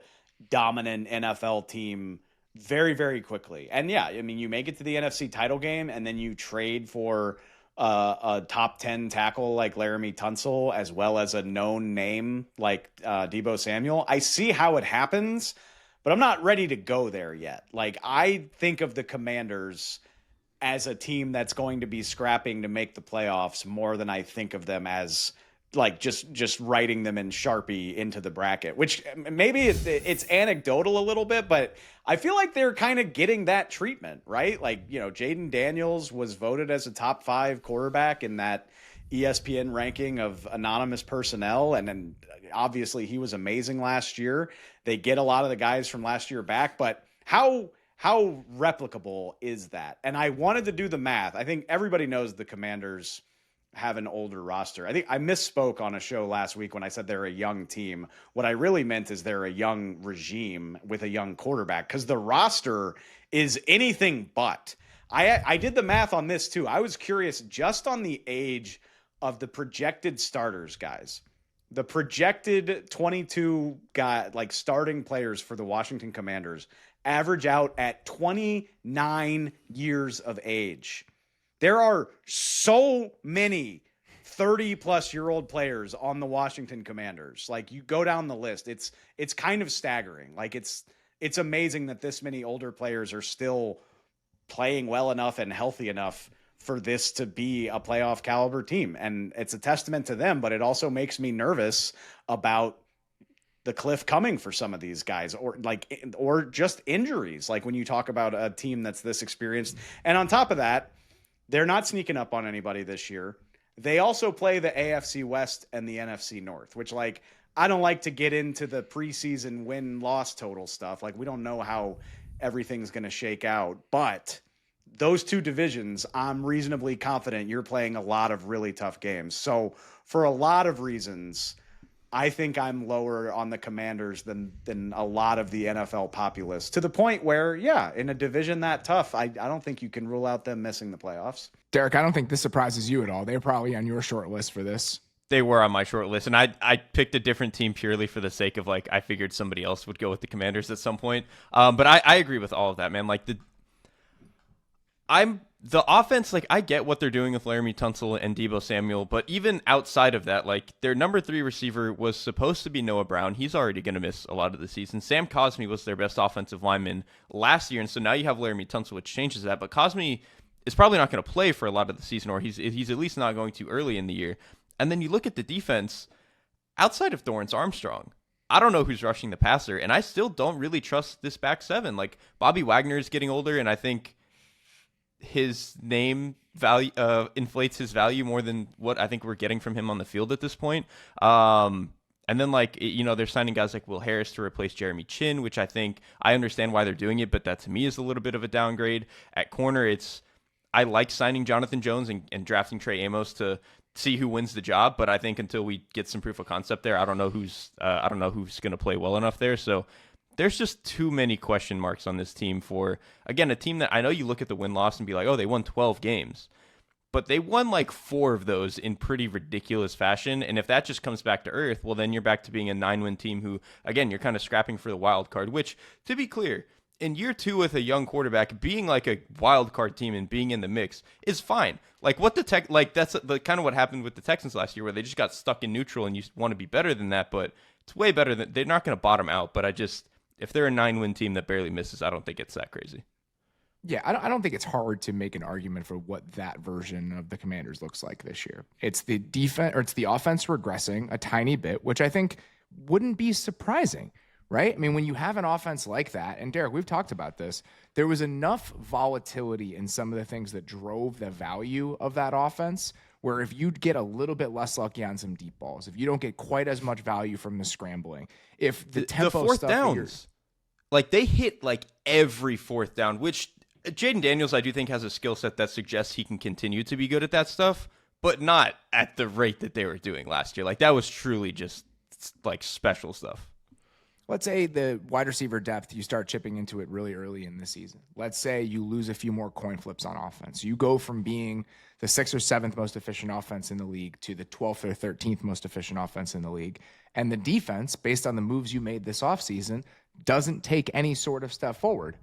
dominant NFL team very, very quickly. And yeah, I mean, you make it to the NFC title game and then you trade for a top 10 tackle like Laramie Tunsil, as well as a known name like Deebo Samuel. I see how it happens, but I'm not ready to go there yet. Like, I think of the Commanders as a team that's going to be scrapping to make the playoffs more than I think of them as like just writing them in Sharpie into the bracket, which maybe it's anecdotal a little bit, but I feel like they're kind of getting that treatment, right? Like, Jaden Daniels was voted as a top 5 quarterback in that ESPN ranking of anonymous personnel. And then obviously he was amazing last year. They get a lot of the guys from last year back, but how replicable is that? And I wanted to do the math. I think everybody knows the Commanders have an older roster. I think I misspoke on a show last week when I said they're a young team. What I really meant is they're a young regime with a young quarterback, because the roster is anything but. I did the math on this too. I was curious just on the age of the projected starters, guys. The projected 22 starting players for the Washington Commanders average out at 29 years of age. There are so many 30-plus-year-old players on the Washington Commanders. Like, you go down the list, it's kind of staggering. Like, it's amazing that this many older players are still playing well enough and healthy enough for this to be a playoff caliber team. And it's a testament to them, but it also makes me nervous about the cliff coming for some of these guys, or just injuries. Like, when you talk about a team that's this experienced, and on top of that, they're not sneaking up on anybody this year. They also play the AFC West and the NFC North, which, I don't like to get into the preseason win-loss total stuff. Like, we don't know how everything's going to shake out. But those two divisions, I'm reasonably confident you're playing a lot of really tough games. So for a lot of reasons, I think I'm lower on the Commanders than a lot of the NFL populace, to the point where, yeah, in a division that tough, I don't think you can rule out them missing the playoffs. Derrik, I don't think this surprises you at all. They're probably on your short list for this. They were on my short list, and I picked a different team purely for the sake of, like, I figured somebody else would go with the Commanders at some point. But I agree with all of that, man. Like, the offense, like, I get what they're doing with Laramie Tunsil and Deebo Samuel, but even outside of that, like, their number 3 receiver was supposed to be Noah Brown. He's already going to miss a lot of the season. Sam Cosmi was their best offensive lineman last year, and so now you have Laramie Tunsil, which changes that. But Cosmi is probably not going to play for a lot of the season, or he's at least not going to early in the year. And then you look at the defense, outside of Dorrance Armstrong, I don't know who's rushing the passer, and I still don't really trust this back seven. Like, Bobby Wagner is getting older, and I think his name value inflates his value more than what I think we're getting from him on the field at this point. And then, like, they're signing guys like Will Harris to replace Jeremy Chin, which I understand why they're doing it, but that to me is a little bit of a downgrade. At corner, I like signing Jonathan Jones and drafting Trey Amos to see who wins the job, but I think until we get some proof of concept there, I don't know who's going to play well enough there. So there's just too many question marks on this team for, again, a team that I know you look at the win-loss and be like, oh, they won 12 games. But they won like 4 of those in pretty ridiculous fashion. And if that just comes back to earth, well, then you're back to being a 9-win team who, again, you're kind of scrapping for the wild card, which, to be clear, in year 2 with a young quarterback, being like a wild card team and being in the mix is fine. Like that's the kind of what happened with the Texans last year, where they just got stuck in neutral, and you want to be better than that, but it's way better than, they're not going to bottom out. But if they're a 9-win team that barely misses, I don't think it's that crazy. Yeah, I don't think it's hard to make an argument for what that version of the Commanders looks like this year. It's the defense, or it's the offense regressing a tiny bit, which I think wouldn't be surprising, right? I mean, when you have an offense like that, and Derrik, we've talked about this, there was enough volatility in some of the things that drove the value of that offense, where if you get a little bit less lucky on some deep balls, if you don't get quite as much value from the scrambling, if the tempo fourth stuff downs, like, they hit like every fourth down, which Jaden Daniels, I do think, has a skill set that suggests he can continue to be good at that stuff, but not at the rate that they were doing last year. Like, that was truly just like special stuff. Let's say the wide receiver depth, you start chipping into it really early in the season. Let's say you lose a few more coin flips on offense. You go from being the 6th or 7th most efficient offense in the league to the 12th or 13th most efficient offense in the league. And the defense, based on the moves you made this offseason, doesn't take any sort of step forward.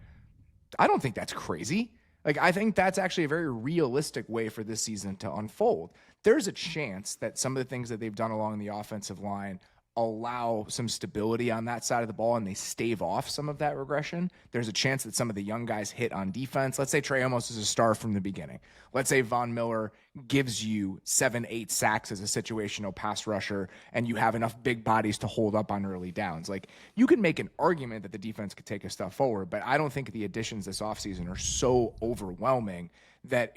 I don't think that's crazy. Like, I think that's actually a very realistic way for this season to unfold. There's a chance that some of the things that they've done along the offensive line allow some stability on that side of the ball, and they stave off some of that regression. There's a chance that some of the young guys hit on defense. Let's say Trey Amos is a star from the beginning. Let's say Von Miller gives you 7-8 sacks as a situational pass rusher, and you have enough big bodies to hold up on early downs. Like, you can make an argument that the defense could take a step forward, but I don't think the additions this offseason are so overwhelming that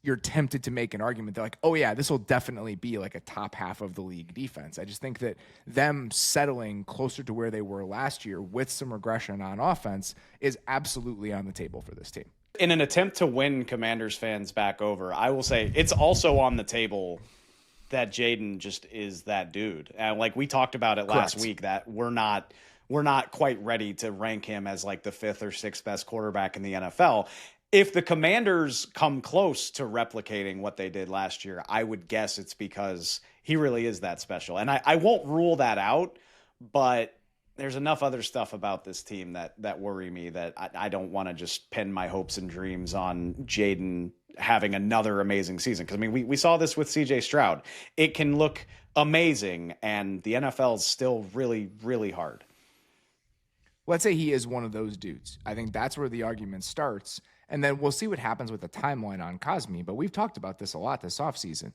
you're tempted to make an argument. They're like, oh yeah, this will definitely be like a top half of the league defense. I just think that them settling closer to where they were last year with some regression on offense is absolutely on the table for this team. In an attempt to win Commanders fans back over, I will say it's also on the table that Jaden just is that dude. Like, we talked about it last week, that we're not quite ready to rank him as like the 5th or 6th best quarterback in the NFL. If the Commanders come close to replicating what they did last year, I would guess it's because he really is that special. And I won't rule that out, but there's enough other stuff about this team that worry me that I don't want to just pin my hopes and dreams on Jaden having another amazing season. Because, I mean, we saw this with CJ Stroud. It can look amazing, and the NFL is still really, really hard. Let's say he is one of those dudes. I think that's where the argument starts. And then we'll see what happens with the timeline on Cosmi. But we've talked about this a lot this offseason.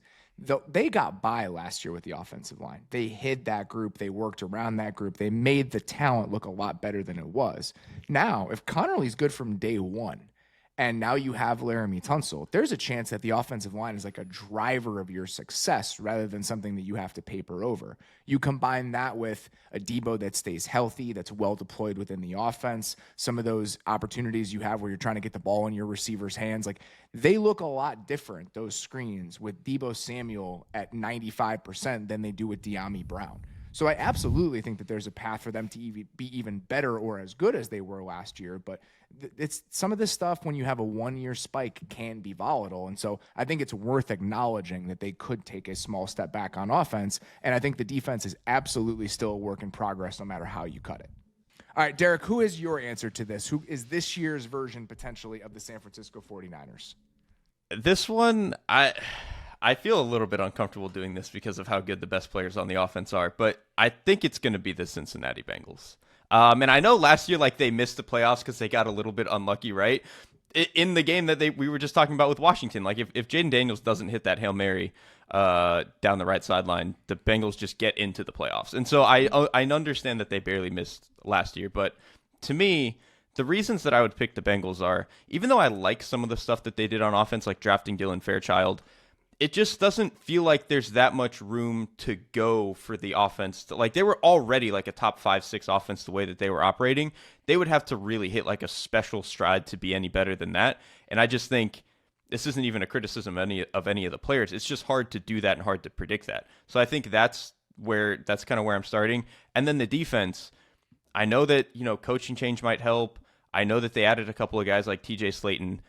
They got by last year with the offensive line. They hid that group. They worked around that group. They made the talent look a lot better than it was. Now, if Connerly's good from day one, and now you have Laramie Tunsil, there's a chance that the offensive line is like a driver of your success rather than something that you have to paper over. You combine that with a Debo that stays healthy, that's well deployed within the offense, some of those opportunities you have where you're trying to get the ball in your receiver's hands, like they look a lot different, those screens, with Debo Samuel at 95% than they do with De'Ami Brown. So I absolutely think that there's a path for them to be even better or as good as they were last year. But it's some of this stuff when you have a one-year spike can be volatile. And so I think it's worth acknowledging that they could take a small step back on offense. And I think the defense is absolutely still a work in progress no matter how you cut it. All right, Derrik, who is your answer to this? Who is this year's version potentially of the San Francisco 49ers? This one, I feel a little bit uncomfortable doing this because of how good the best players on the offense are, but I think it's going to be the Cincinnati Bengals. And I know last year, like, they missed the playoffs because they got a little bit unlucky, right? In the game that we were just talking about with Washington, like if Jaden Daniels doesn't hit that Hail Mary down the right sideline, the Bengals just get into the playoffs. And so I understand that they barely missed last year, but to me, the reasons that I would pick the Bengals are, even though I like some of the stuff that they did on offense, like drafting Dylan Fairchild, it just doesn't feel like there's that much room to go for the offense. Like, they were already like a top 5-6 offense the way that they were operating. They would have to really hit like a special stride to be any better than that. And I just think this isn't even a criticism of any of the players. It's just hard to do that and hard to predict that. So I think that's kind of where I'm starting. And then the defense, I know that, coaching change might help. I know that they added a couple of guys like TJ Slayton.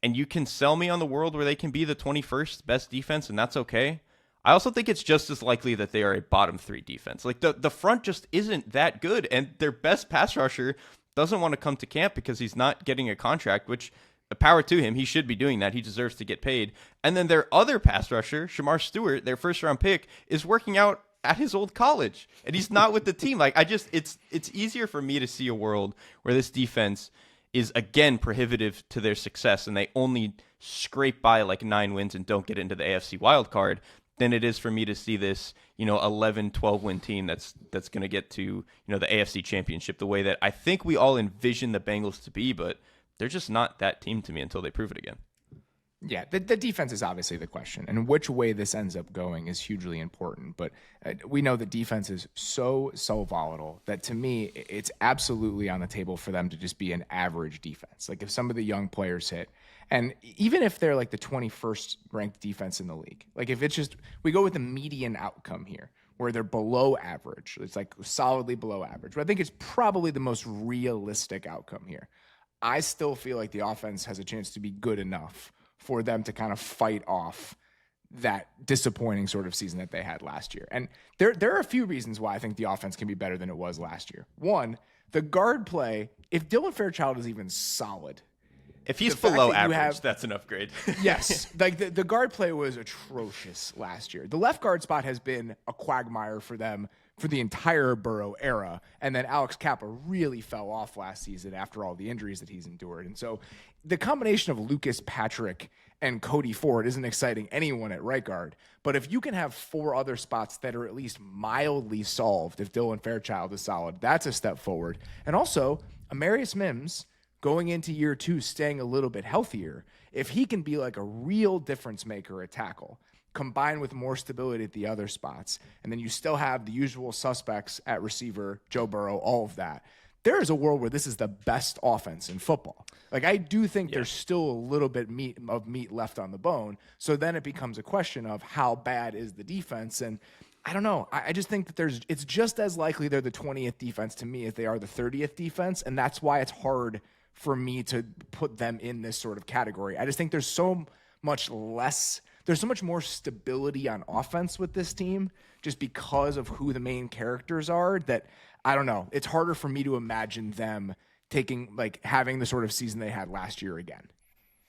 And you can sell me on the world where they can be the 21st best defense, and that's okay. I also think it's just as likely that they are a bottom 3 defense. Like, the front just isn't that good, and their best pass rusher doesn't want to come to camp because he's not getting a contract, which, power to him, he should be doing that. He deserves to get paid. And then their other pass rusher, Shamar Stewart, their first-round pick, is working out at his old college, and he's not with the team. Like, it's easier for me to see a world where this defense is again prohibitive to their success and they only scrape by like 9 wins and don't get into the AFC wild card than it is for me to see this, 11, 12 win team that's going to get to, the AFC Championship the way that I think we all envision the Bengals to be, but they're just not that team to me until they prove it again. Yeah, the defense is obviously the question, and which way this ends up going is hugely important. But we know the defense is so volatile that, to me, it's absolutely on the table for them to just be an average defense. Like, if some of the young players hit, and even if they're like the 21st ranked defense in the league, like if it's just, we go with the median outcome here, where they're below average, it's like solidly below average. But I think it's probably the most realistic outcome here. I still feel like the offense has a chance to be good enough for them to kind of fight off that disappointing sort of season that they had last year. And there are a few reasons why I think the offense can be better than it was last year. One, the guard play, if Dylan Fairchild is even solid, if he's below average, that's an upgrade. Yes. Like the guard play was atrocious last year. The left guard spot has been a quagmire for them for the entire Burrow era. And then Alex Kappa really fell off last season after all the injuries that he's endured. And so the combination of Lucas Patrick and Cody Ford isn't exciting anyone at right guard. But if you can have 4 other spots that are at least mildly solved, if Dylan Fairchild is solid, that's a step forward. And also, Amarius Mims, going into year 2, staying a little bit healthier, if he can be like a real difference maker at tackle, combined with more stability at the other spots, and then you still have the usual suspects at receiver, Joe Burrow, all of that, there is a world where this is the best offense in football. Like, I do think there's still a little bit of meat left on the bone. So then it becomes a question of how bad is the defense. And I don't know. I just think that it's just as likely they're the 20th defense to me as they are the 30th defense. And that's why it's hard for me to put them in this sort of category. I just think there's so much more stability on offense with this team just because of who the main characters are that, I don't know. It's harder for me to imagine them having the sort of season they had last year again.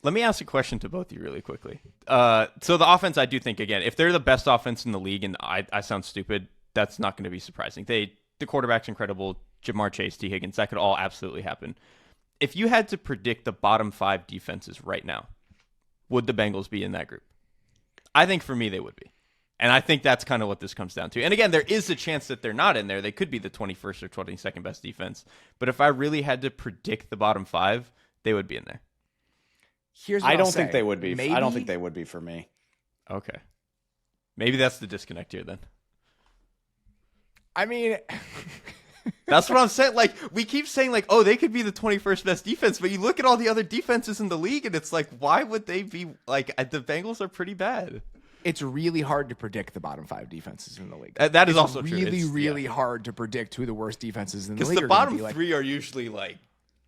Let me ask a question to both of you really quickly. So the offense, I do think, again, if they're the best offense in the league, and I sound stupid, that's not going to be surprising. The quarterback's incredible, Jamar Chase, T. Higgins, that could all absolutely happen. If you had to predict the bottom 5 defenses right now, would the Bengals be in that group? I think for me they would be. And I think that's kind of what this comes down to. And again, there is a chance that they're not in there. They could be the 21st or 22nd best defense. But if I really had to predict the bottom 5, they would be in there. Here's what I I'll don't say. think they would be. Maybe, I don't think they would be for me. Okay. Maybe that's the disconnect here then. I mean, that's what I'm saying. Like, we keep saying, like, oh, they could be the 21st best defense, but you look at all the other defenses in the league, and it's like, why would they be, like, the Bengals are pretty bad. it's really hard to predict the bottom 5 defenses in the league. That is it's also true. It's really hard to predict who the worst defenses in the league because are the bottom be. 3 are usually, like,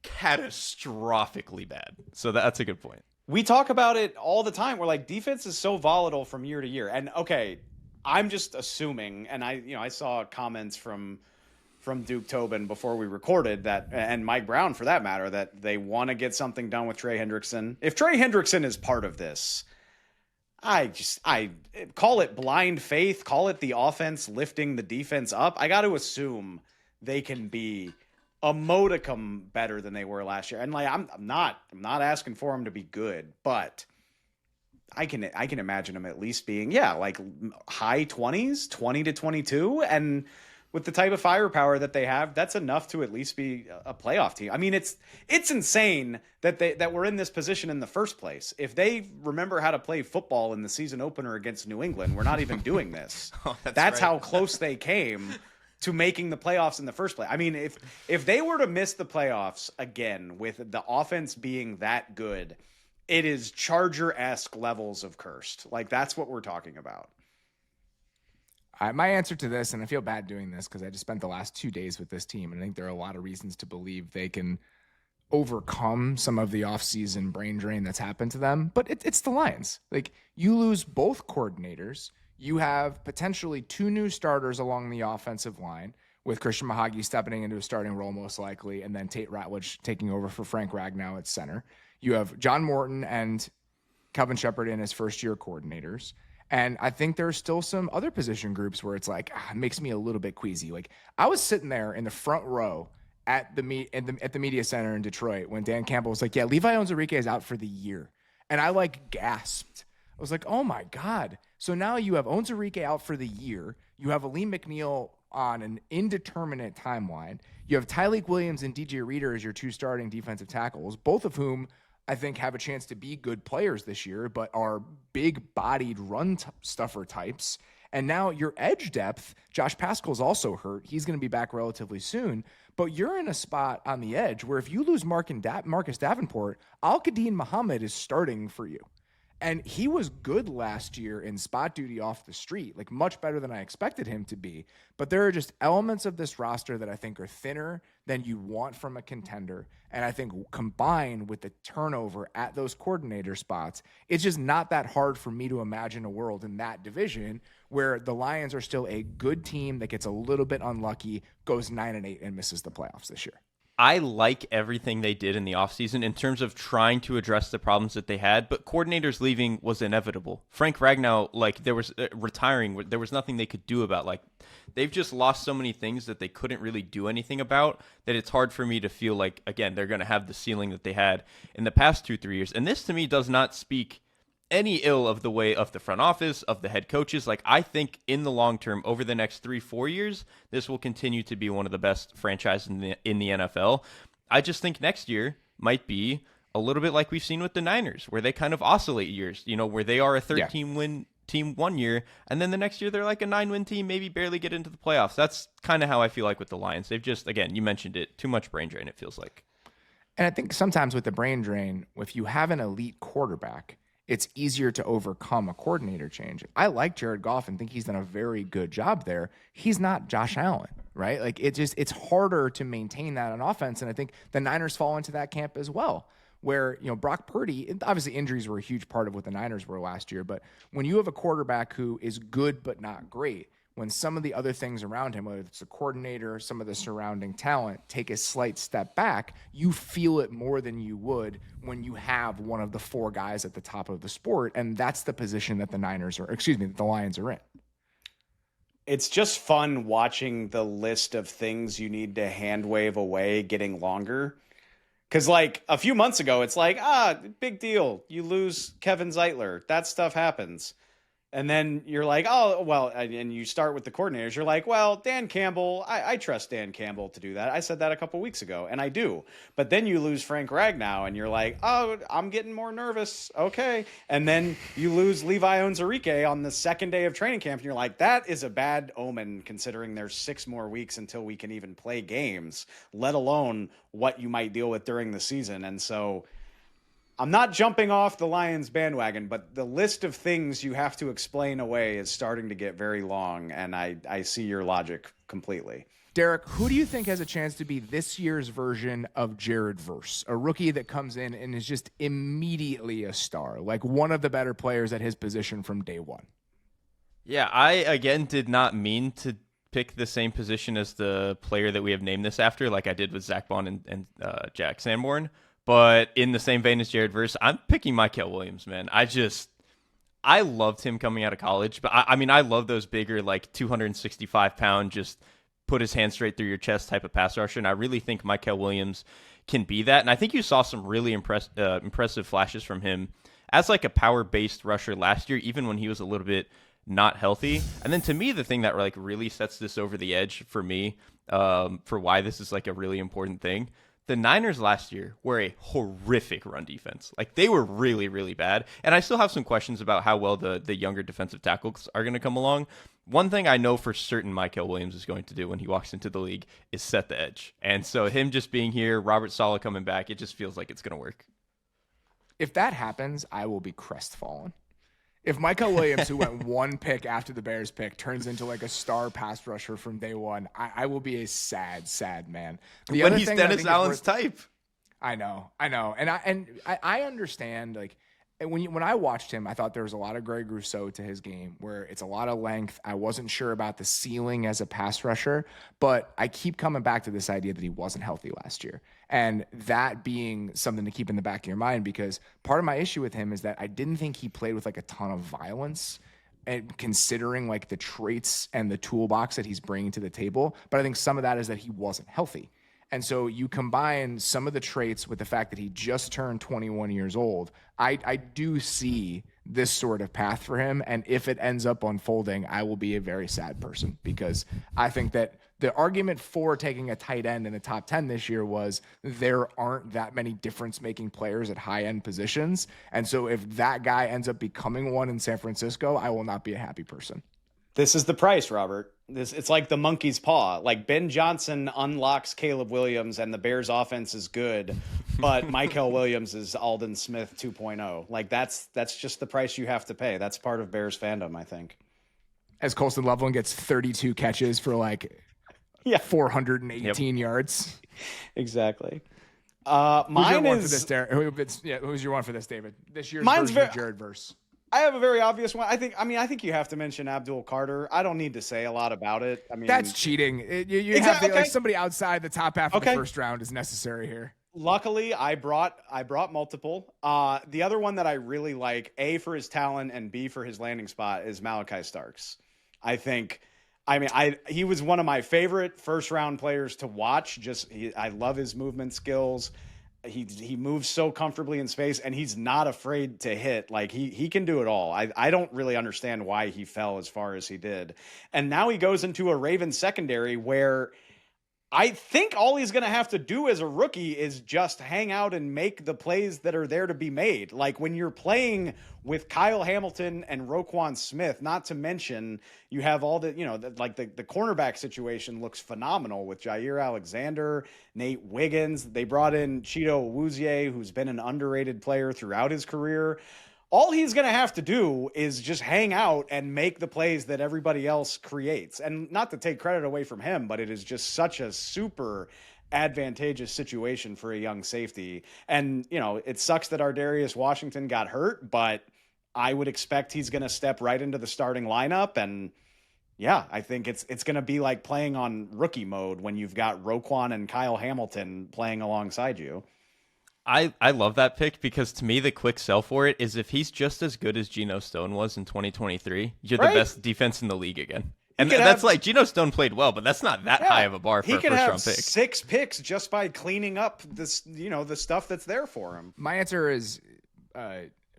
catastrophically bad. So that's a good point. We talk about it all the time. We're like, defense is so volatile from year to year. And okay, I'm just assuming, and I saw comments from Duke Tobin before we recorded that, and Mike Brown for that matter, that they want to get something done with Trey Hendrickson. If Trey Hendrickson is part of this, I call it blind faith, call it the offense lifting the defense up. I got to assume they can be a modicum better than they were last year. And like, I'm not asking for them to be good, but I can imagine them at least being, like high 20s, 20 to 22. And with the type of firepower that they have, that's enough to at least be a playoff team. I mean, it's insane that we're in this position in the first place. If they remember how to play football in the season opener against New England, we're not even doing this. That's right. How close they came to making the playoffs in the first place. I mean, if they were to miss the playoffs again with the offense being that good, it is Charger-esque levels of cursed. Like, that's what we're talking about. My answer to this, and I feel bad doing this because I just spent the last 2 days with this team, and I think there are a lot of reasons to believe they can overcome some of the offseason brain drain that's happened to them. But it's the Lions. Like, you lose both coordinators. You have potentially 2 new starters along the offensive line, with Christian Mahagi stepping into a starting role most likely, and then Tate Ratledge taking over for Frank Ragnow at center. You have John Morton and Kelvin Shepard in as first-year coordinators. And I think there's still some other position groups where it's like, it makes me a little bit queasy. Like, I was sitting there in the front row at the media center in Detroit when Dan Campbell was like, yeah, Levi Onwuzurike is out for the year. And I like gasped. I was like, oh my God. So now you have Onwuzurike out for the year. You have Aleem McNeil on an indeterminate timeline. You have Tyleik Williams and DJ Reader as your 2 starting defensive tackles, both of whom I think have a chance to be good players this year, but are big-bodied run-stuffer types. And now your edge depth, Josh Pascal's also hurt. He's going to be back relatively soon. But you're in a spot on the edge where if you lose Marcus Davenport, Al-Qadim Muhammad is starting for you. And he was good last year in spot duty off the street, like much better than I expected him to be. But there are just elements of this roster that I think are thinner than you want from a contender. And I think combined with the turnover at those coordinator spots, it's just not that hard for me to imagine a world in that division where the Lions are still a good team that gets a little bit unlucky, goes 9-8 and misses the playoffs this year. I like everything they did in the offseason in terms of trying to address the problems that they had, but coordinators leaving was inevitable. Frank Ragnow, like, there was retiring, there was nothing they could do about. Like, they've just lost so many things that they couldn't really do anything about that it's hard for me to feel like, again, they're going to have the ceiling that they had in the past 2-3 years. And this, to me, does not speak any ill of the way of the front office, of the head coaches. Like, I think in the long term, over the next 3-4 years, this will continue to be one of the best franchises in the NFL. I just think next year might be a little bit like we've seen with the Niners, where they kind of oscillate years, where they are a 13-win team one year, and then the next year they're like a 9-win team, maybe barely get into the playoffs. That's kind of how I feel like with the Lions. They've just, again, you mentioned it, too much brain drain, it feels like. And I think sometimes with the brain drain, if you have an elite quarterback, it's easier to overcome a coordinator change. I like Jared Goff and think he's done a very good job there. He's not Josh Allen, right? Like, it's harder to maintain that on offense. And I think the Niners fall into that camp as well, where, Brock Purdy, obviously injuries were a huge part of what the Niners were last year. But when you have a quarterback who is good but not great, when some of the other things around him, whether it's the coordinator, some of the surrounding talent, take a slight step back, you feel it more than you would when you have one of the 4 guys at the top of the sport. And that's the position that the Lions are in. It's just fun watching the list of things you need to hand wave away getting longer. Because, like, a few months ago, it's like, big deal. You lose Kevin Zeitler. That stuff happens. And then you're like, oh, well, and you start with the coordinators. You're like, well, Dan Campbell, I trust Dan Campbell to do that. I said that a couple weeks ago, and I do. But then you lose Frank Ragnow, and you're like, oh, I'm getting more nervous. Okay. And then you lose Levi Onwuzurike on the second day of training camp, and you're like, that is a bad omen considering there's 6 more weeks until we can even play games, let alone what you might deal with during the season. And so I'm not jumping off the Lions bandwagon, but the list of things you have to explain away is starting to get very long, and I see your logic completely. Derrik, who do you think has a chance to be this year's version of Jared Verse, a rookie that comes in and is just immediately a star, like one of the better players at his position from day one? Yeah, I, again, did not mean to pick the same position as the player that we have named this after, like I did with Zack Baun and Jack Sanborn. But in the same vein as Jared Verse, I'm picking Mykel Williams, man. I loved him coming out of college. But I mean, I love those bigger, like 265-pound, just put his hand straight through your chest type of pass rusher. And I really think Mykel Williams can be that. And I think you saw some really impressive flashes from him as like a power-based rusher last year, even when he was a little bit not healthy. And then to me, the thing that like really sets this over the edge for me, for why this is like a really important thing, the Niners last year were a horrific run defense. Like, they were really, really bad. And I still have some questions about how well the younger defensive tackles are going to come along. One thing I know for certain Mykel Williams is going to do when he walks into the league is set the edge. And so him just being here, Robert Saleh coming back, it just feels like it's going to work. If that happens, I will be crestfallen. If Mykel Williams, who went 1 pick after the Bears pick, turns into like a star pass rusher from day one, I will be a sad, sad man. When he's Dennis Allen's type. I know. And I understand, like, when I watched him, I thought there was a lot of Greg Rousseau to his game where it's a lot of length. I wasn't sure about the ceiling as a pass rusher, but I keep coming back to this idea that he wasn't healthy last year. And that being something to keep in the back of your mind, because part of my issue with him is that I didn't think he played with like a ton of violence, and considering like the traits and the toolbox that he's bringing to the table. But I think some of that is that he wasn't healthy. And so you combine some of the traits with the fact that he just turned 21 years old. I do see this sort of path for him. And if it ends up unfolding, I will be a very sad person, because I think that the argument for taking a tight end in the top 10 this year was there aren't that many difference-making players at high-end positions. And so if that guy ends up becoming one in San Francisco, I will not be a happy person. This is the price, Robert. It's like the monkey's paw. Like, Ben Johnson unlocks Caleb Williams and the Bears offense is good, but Mykel Williams is Aldon Smith 2.0. Like, that's just the price you have to pay. That's part of Bears fandom, I think. As Colston Loveland gets 32 catches for like 418 yards. Exactly. Mine is who's your one for this, David? This year's version of Jared Verse. I have a very obvious one. I think you have to mention Abdul Carter. I don't need to say a lot about it. I mean, that's cheating. You exactly, have to, like, somebody outside the top half of the first round is necessary here. Luckily, I brought multiple. The other one that I really like, A, for his talent and B, for his landing spot, is Malachi Starks. He was one of my favorite first round players to watch. I love his movement skills. He moves so comfortably in space, and he's not afraid to hit. Like, he can do it all. I don't really understand why he fell as far as he did. And now he goes into a Ravens secondary where I think all he's going to have to do as a rookie is just hang out and make the plays that are there to be made. Like, when you're playing with Kyle Hamilton and Roquan Smith, not to mention you have all the, the cornerback situation looks phenomenal with Jair Alexander, Nate Wiggins. They brought in Chido Awuzie, who's been an underrated player throughout his career. All he's going to have to do is just hang out and make the plays that everybody else creates. And not to take credit away from him, but it is just such a super advantageous situation for a young safety. And, it sucks that Ardarius Washington got hurt, but I would expect he's going to step right into the starting lineup. And yeah, I think it's going to be like playing on rookie mode when you've got Roquan and Kyle Hamilton playing alongside you. I love that pick, because to me the quick sell for it is if he's just as good as Geno Stone was in 2023, you're right? The best defense in the league again. And that's like, Geno Stone played well, but that's not that high of a bar for a first-round pick. 6 picks just by cleaning up this, the stuff that's there for him. My answer is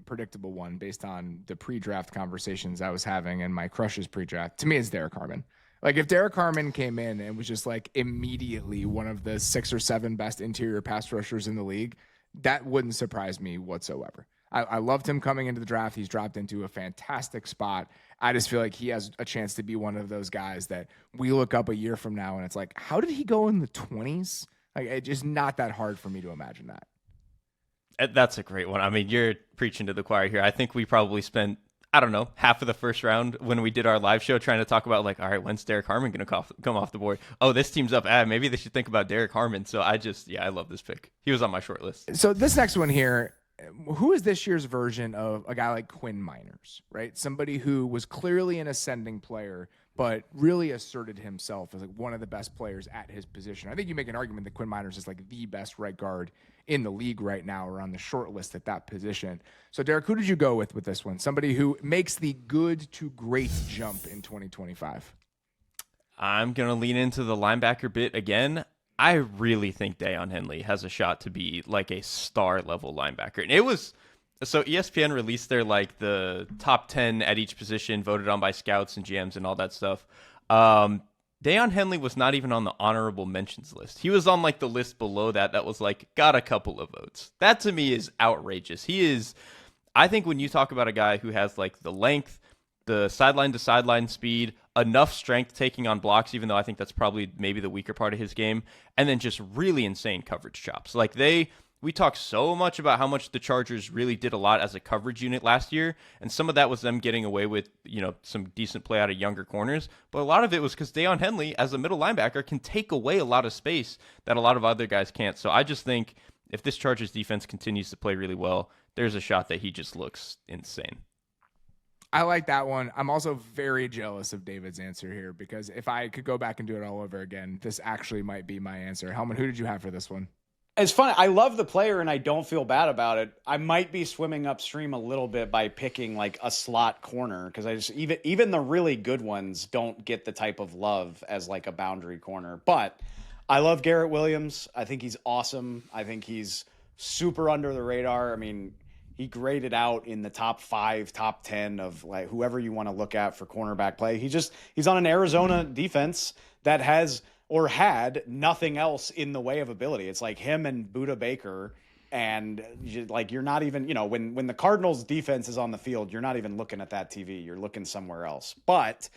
predictable one based on the pre-draft conversations I was having and my crushes pre-draft. To me, it's Derrik Harmon. Like if Derrik Harmon came in and was just like immediately one of the 6 or 7 best interior pass rushers in the league, that wouldn't surprise me whatsoever. I loved him coming into the draft. He's dropped into a fantastic spot. I just feel like he has a chance to be one of those guys that we look up a year from now and it's like, how did he go in the 20s? Like, it's just not that hard for me to imagine that. That's a great one. I mean, you're preaching to the choir here. I think we probably spent, I don't know, half of the first round when we did our live show trying to talk about like, all right, when's Derrik Harmon going to come off the board? Oh, this team's up. Maybe they should think about Derrik Harmon. So I love this pick. He was on my short list. So this next one here, who is this year's version of a guy like Quinn Meinerz, right? Somebody who was clearly an ascending player, but really asserted himself as like one of the best players at his position. I think you make an argument that Quinn Meinerz is like the best right guard in the league right now, or on the short list at that position. So Derrik, who did you go with this one? Somebody who makes the good to great jump in 2025. I'm going to lean into the linebacker bit again. I really think Deion Henley has a shot to be like a star level linebacker. And it was, so ESPN released their like the top 10 at each position voted on by scouts and GMs and all that stuff. Deion Henley was not even on the honorable mentions list. He was on like the list below that was like got a couple of votes. That to me is outrageous. He is, I think when you talk about a guy who has like the length, the sideline to sideline speed, enough strength taking on blocks, even though I think that's probably maybe the weaker part of his game, and then just really insane coverage chops. Like we talked so much about how much the Chargers really did a lot as a coverage unit last year, and some of that was them getting away with, some decent play out of younger corners, but a lot of it was because Deion Henley, as a middle linebacker, can take away a lot of space that a lot of other guys can't. So I just think if this Chargers defense continues to play really well, there's a shot that he just looks insane. I like that one. I'm also very jealous of David's answer here because if I could go back and do it all over again, this actually might be my answer. Helman, who did you have for this one? It's funny. I love the player and I don't feel bad about it. I might be swimming upstream a little bit by picking like a slot corner because I just even the really good ones don't get the type of love as like a boundary corner. But I love Garrett Williams. I think he's awesome. I think he's super under the radar. I mean, he graded out in the top 5, top 10 of like whoever you want to look at for cornerback play. He's on an Arizona defense that has or had nothing else in the way of ability. It's like him and Budda Baker, and you're not even, when the Cardinals defense is on the field, you're not even looking at that TV. You're looking somewhere else. But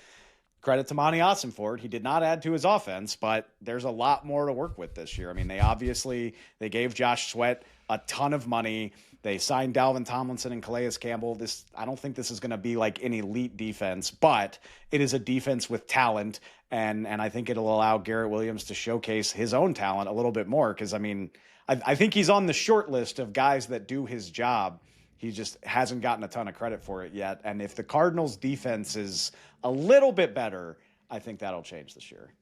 credit to Monty Ossenford. He did not add to his offense, but there's a lot more to work with this year. I mean, they gave Josh Sweat a ton of money. They signed Dalvin Tomlinson and Calais Campbell. I don't think this is going to be like an elite defense, but it is a defense with talent, and I think it'll allow Garrett Williams to showcase his own talent a little bit more because, I mean, I think he's on the short list of guys that do his job. He just hasn't gotten a ton of credit for it yet, and if the Cardinals' defense is a little bit better, I think that'll change this year.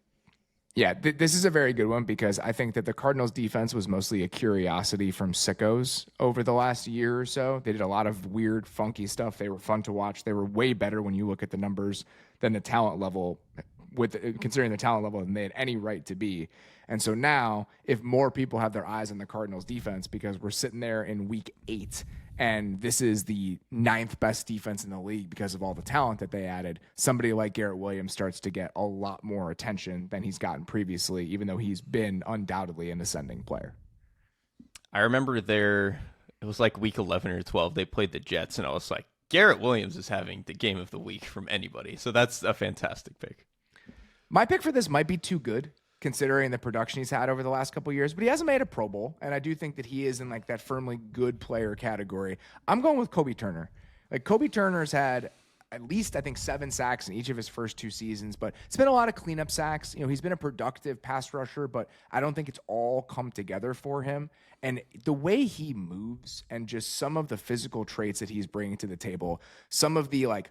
Yeah, this is a very good one because I think that the Cardinals defense was mostly a curiosity from sickos over the last year or so. They did a lot of weird, funky stuff. They were fun to watch. They were way better when you look at the numbers than the talent level, considering the talent level than they had any right to be. And so now, if more people have their eyes on the Cardinals defense, because we're sitting there in week 8 and this is the 9th best defense in the league because of all the talent that they added, somebody like Garrett Williams starts to get a lot more attention than he's gotten previously, even though he's been undoubtedly an ascending player. I remember it was like week 11 or 12, they played the Jets, and I was like, Garrett Williams is having the game of the week from anybody. So that's a fantastic pick. My pick for this might be too good, considering the production he's had over the last couple of years, but he hasn't made a Pro Bowl, and I do think that he is in like that firmly good player category. I'm going with Kobe Turner. Like Kobe Turner's had at least, I think, 7 sacks in each of his first 2 seasons, but it's been a lot of cleanup sacks. He's been a productive pass rusher, but I don't think it's all come together for him. And the way he moves and just some of the physical traits that he's bringing to the table, some of the like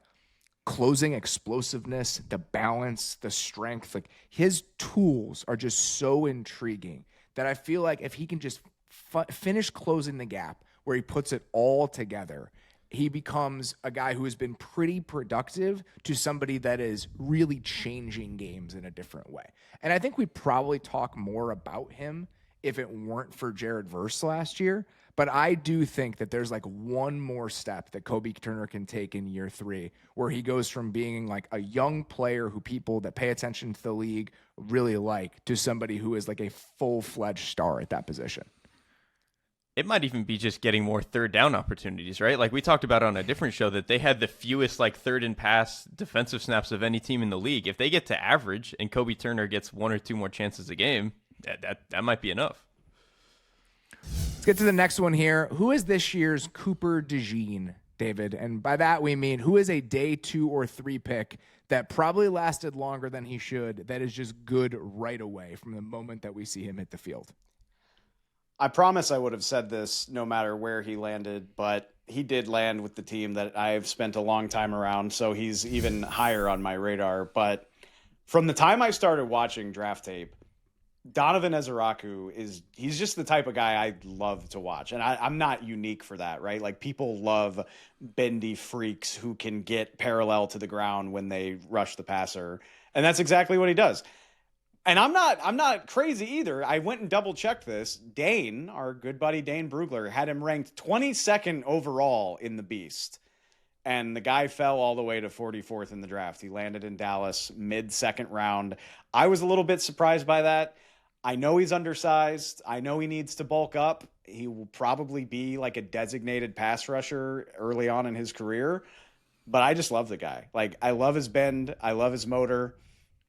closing explosiveness, the balance, the strength, like his tools are just so intriguing that I feel like if he can just finish closing the gap where he puts it all together, he becomes a guy who has been pretty productive to somebody that is really changing games in a different way. And I think we'd probably talk more about him if it weren't for Jared Verse last year. But I do think that there's like one more step that Kobe Turner can take in year 3, where he goes from being like a young player who people that pay attention to the league really like to somebody who is like a full-fledged star at that position. It might even be just getting more third down opportunities, right? Like we talked about on a different show that they had the fewest like third and pass defensive snaps of any team in the league. If they get to average and Kobe Turner gets 1 or 2 more chances a game, that might be enough. Let's get to the next one here. Who is this year's Cooper DeJean, David? And by that we mean, who is a day 2 or 3 pick that probably lasted longer than he should, that is just good right away from the moment that we see him hit the field? I promise I would have said this no matter where he landed, but he did land with the team that I've spent a long time around, so he's even higher on my radar. But from the time I started watching draft tape, Donovan Ezeraku he's just the type of guy I love to watch. And I'm not unique for that, right? Like people love bendy freaks who can get parallel to the ground when they rush the passer. And that's exactly what he does. And I'm not crazy either. I went and double checked this. Dane, our good buddy Dane Brugler, had him ranked 22nd overall in the Beast. And the guy fell all the way to 44th in the draft. He landed in Dallas mid-second round. I was a little bit surprised by that. I know he's undersized. I know he needs to bulk up. He will probably be like a designated pass rusher early on in his career. But I just love the guy. Like, I love his bend. I love his motor.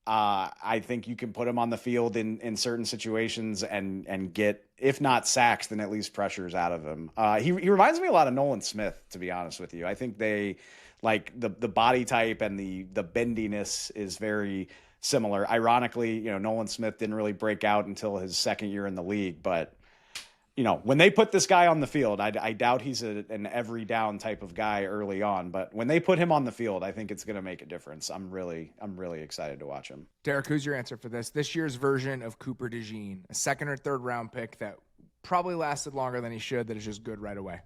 I think you can put him on the field in certain situations and get, if not sacks, then at least pressures out of him. He reminds me a lot of Nolan Smith, to be honest with you. I think they like the body type and the bendiness is very similar. Ironically, Nolan Smith didn't really break out until his second year in the league, but when they put this guy on the field, I doubt he's an every down type of guy early on, but when they put him on the field, I think it's going to make a difference. I'm really excited to watch him. Derrik, who's your answer for this year's version of Cooper DeJean, a 2nd or 3rd round pick that probably lasted longer than he should, that is just good right away?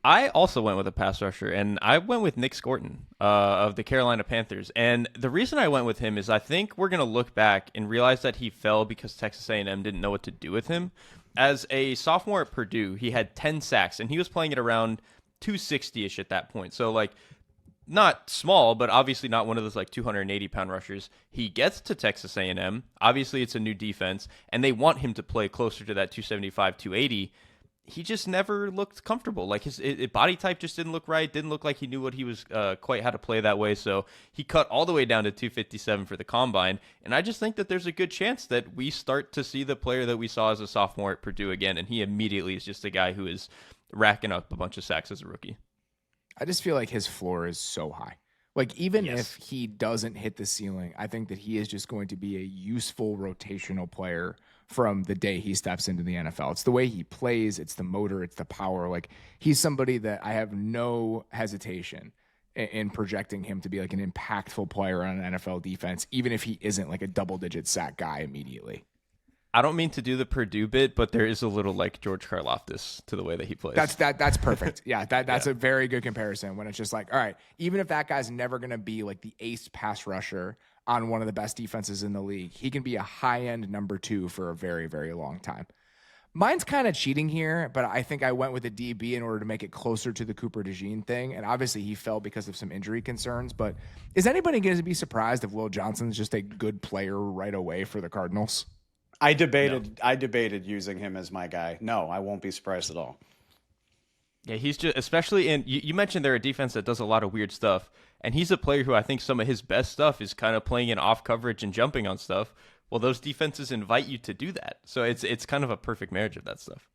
I also went with a pass rusher, and I went with Nick Scorton of the Carolina Panthers. And the reason I went with him is I think we're going to look back and realize that he fell because Texas A&M didn't know what to do with him. As a sophomore at Purdue, he had 10 sacks, and he was playing at around 260-ish at that point. So, not small, but obviously not one of those 280-pound rushers. He gets to Texas A&M. Obviously, it's a new defense, and they want him to play closer to that 275, 280. He just never looked comfortable. His body type just didn't look right. Didn't look like he knew what he was quite how to play that way. So he cut all the way down to 257 for the combine. And I just think that there's a good chance that we start to see the player that we saw as a sophomore at Purdue again. And he immediately is just a guy who is racking up a bunch of sacks as a rookie. I just feel like his floor is so high. Even if he doesn't hit the ceiling, I think that he is just going to be a useful rotational player from the day he steps into the NFL. It's the way he plays, it's the motor, it's the power. He's somebody that I have no hesitation in projecting him to be an impactful player on an NFL defense, even if he isn't a double-digit sack guy immediately. I don't mean to do the Purdue bit, but there is a little George Karlaftis to the way that he plays. That's perfect. Yeah, that's a very good comparison when it's just all right, even if that guy's never going to be the ace pass rusher on one of the best defenses in the league, he can be a high-end number 2 for a very, very long time. Mine's kind of cheating here, but I think I went with a DB in order to make it closer to the Cooper DeJean thing, and obviously he fell because of some injury concerns, but is anybody going to be surprised if Will Johnson's just a good player right away for the Cardinals? I debated using him as my guy. No, I won't be surprised at all. Yeah, he's just, especially in, you mentioned they're a defense that does a lot of weird stuff, and he's a player who I think some of his best stuff is kind of playing in off coverage and jumping on stuff. Well, those defenses invite you to do that. So it's kind of a perfect marriage of that stuff.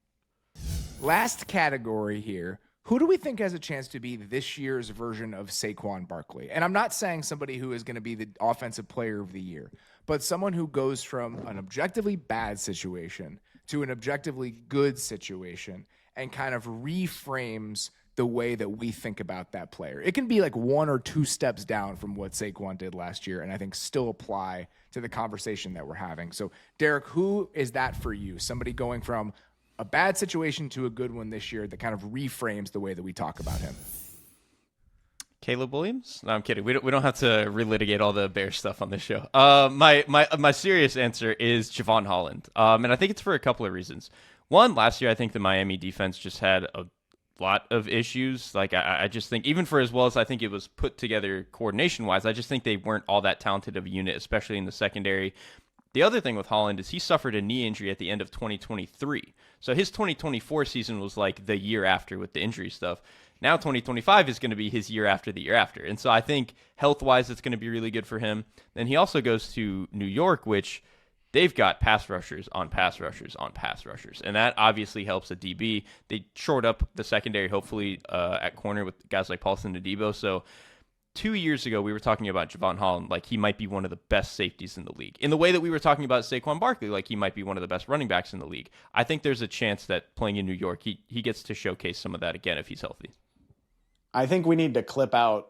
Last category here. Who do we think has a chance to be this year's version of Saquon Barkley? And I'm not saying somebody who is going to be the offensive player of the year, but someone who goes from an objectively bad situation to an objectively good situation and kind of reframes the way that we think about that player. It can be 1 or 2 steps down from what Saquon did last year, and I think still apply to the conversation that we're having. So, Derrik, who is that for you? Somebody going from a bad situation to a good one this year that kind of reframes the way that we talk about him. Caleb Williams? No, I'm kidding. We don't have to relitigate all the Bears stuff on this show. My serious answer is Javon Holland. And I think it's for a couple of reasons. One, last year I think the Miami defense just had a lot of issues. Like I just think even for as well as I think it was put together coordination wise, I just think they weren't all that talented of a unit, especially in the secondary. The other thing with Holland is he suffered a knee injury at the end of 2023. So his 2024 season was like the year after with the injury stuff. Now 2025 is going to be his year after the year after. And so I think health-wise it's going to be really good for him. Then he also goes to New York, which they've got pass rushers on pass rushers on pass rushers. And that obviously helps a DB. They shored up the secondary, hopefully, at corner with guys like Paulson and Debo. So 2 years ago, we were talking about Javon Holland like he might be one of the best safeties in the league. In the way that we were talking about Saquon Barkley, like he might be one of the best running backs in the league. I think there's a chance that playing in New York, he gets to showcase some of that again if he's healthy. I think we need to clip out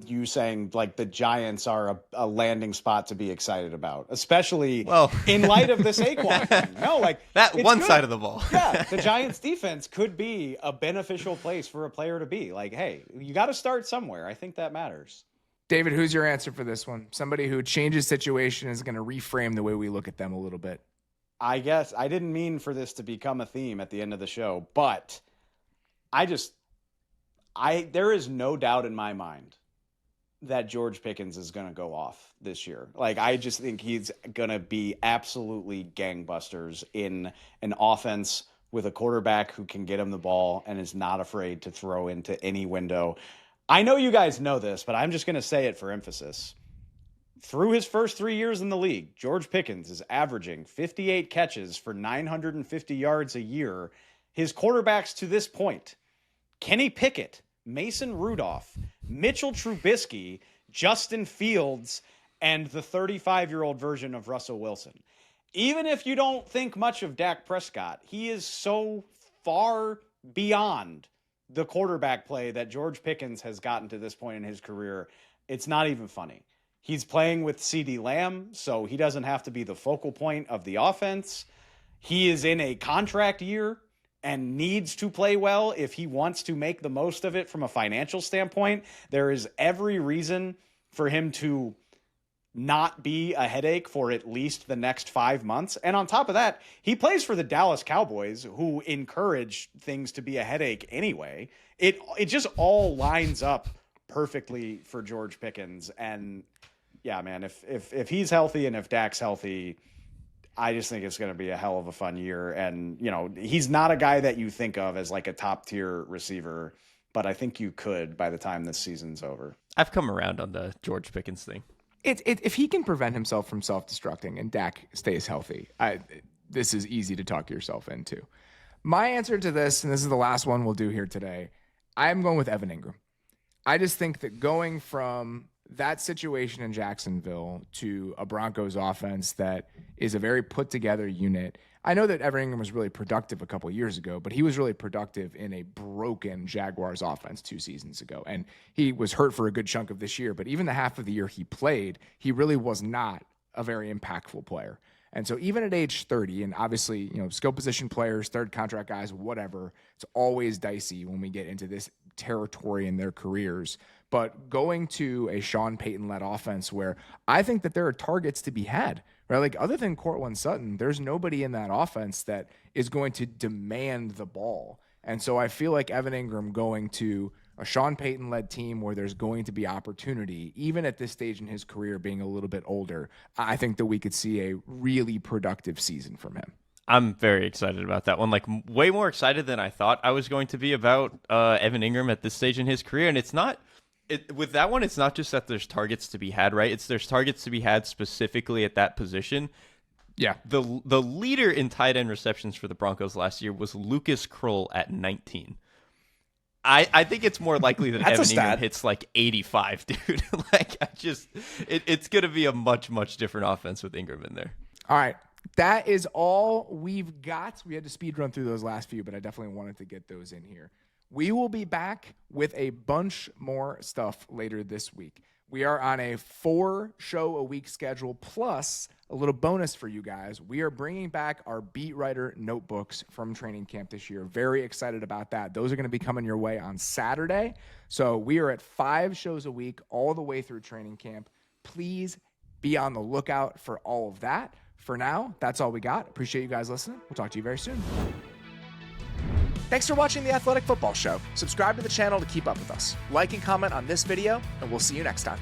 you saying like the Giants are a landing spot to be excited about, especially in light of the Saquon thing. No, like that one side of the ball. Yeah, the Giants defense could be a beneficial place for a player to be. Like, hey, you got to start somewhere. I think that matters. David, who's your answer for this one? Somebody who changes situation is going to reframe the way we look at them a little bit. I guess I didn't mean for this to become a theme at the end of the show, but there is no doubt in my mind that George Pickens is going to go off this year. Like, I just think he's going to be absolutely gangbusters in an offense with a quarterback who can get him the ball and is not afraid to throw into any window. I know you guys know this, but I'm just going to say it for emphasis. Through his first 3 years in the league, George Pickens is averaging 58 catches for 950 yards a year. His quarterbacks to this point, Kenny Pickett, Mason Rudolph, Mitchell Trubisky, Justin Fields, and the 35-year-old version of Russell Wilson. Even if you don't think much of Dak Prescott, he is so far beyond the quarterback play that George Pickens has gotten to this point in his career. It's not even funny. He's playing with CeeDee Lamb, so he doesn't have to be the focal point of the offense. He is in a contract year and needs to play well if he wants to make the most of it from a financial standpoint. There is every reason for him to not be a headache for at least the next 5 months. And on top of that, he plays for the Dallas Cowboys, who encourage things to be a headache anyway. It just all lines up perfectly for George Pickens. And yeah, man, if he's healthy and if Dak's healthy, I just think it's going to be a hell of a fun year. And, you know, he's not a guy that you think of as like a top tier receiver, but I think you could by the time this season's over. I've come around on the George Pickens thing. If he can prevent himself from self-destructing and Dak stays healthy, this is easy to talk yourself into. My answer to this, and this is the last one we'll do here today, I'm going with Evan Ingram. I just think that going from that situation in Jacksonville to a Broncos offense that is a very put-together unit. I know that Evan Ingram was really productive a couple years ago, but he was really productive in a broken Jaguars offense 2 seasons ago. And he was hurt for a good chunk of this year, but even the half of the year he played, he really was not a very impactful player. And so even at age 30, and obviously, you know, skill position players, third contract guys, whatever, it's always dicey when we get into this territory in their careers. But going to a Sean Payton-led offense where I think that there are targets to be had, right? Like other than Courtland Sutton, there's nobody in that offense that is going to demand the ball. And so I feel like Evan Ingram going to a Sean Payton-led team where there's going to be opportunity, even at this stage in his career being a little bit older, I think that we could see a really productive season from him. I'm very excited about that one. Like way more excited than I thought I was going to be about Evan Ingram at this stage in his career. And it's not with that one. It's not just that there's targets to be had, right? There's targets to be had specifically at that position. Yeah. The leader in tight end receptions for the Broncos last year was Lucas Krull at 19. I think it's more likely that Evan Ingram hits like 85, dude. Like it's going to be a much, much different offense with Ingram in there. All right. That is all we've got. We had to speed run through those last few, but I definitely wanted to get those in here. We will be back with a bunch more stuff later this week. We are on a 4-show-a-week schedule, plus a little bonus for you guys. We are bringing back our beat writer notebooks from training camp this year. Very excited about that. Those are going to be coming your way on Saturday. So we are at 5 shows a week all the way through training camp. Please be on the lookout for all of that. For now, that's all we got. Appreciate you guys listening. We'll talk to you very soon. Thanks for watching The Athletic Football Show. Subscribe to the channel to keep up with us. Like and comment on this video, and we'll see you next time.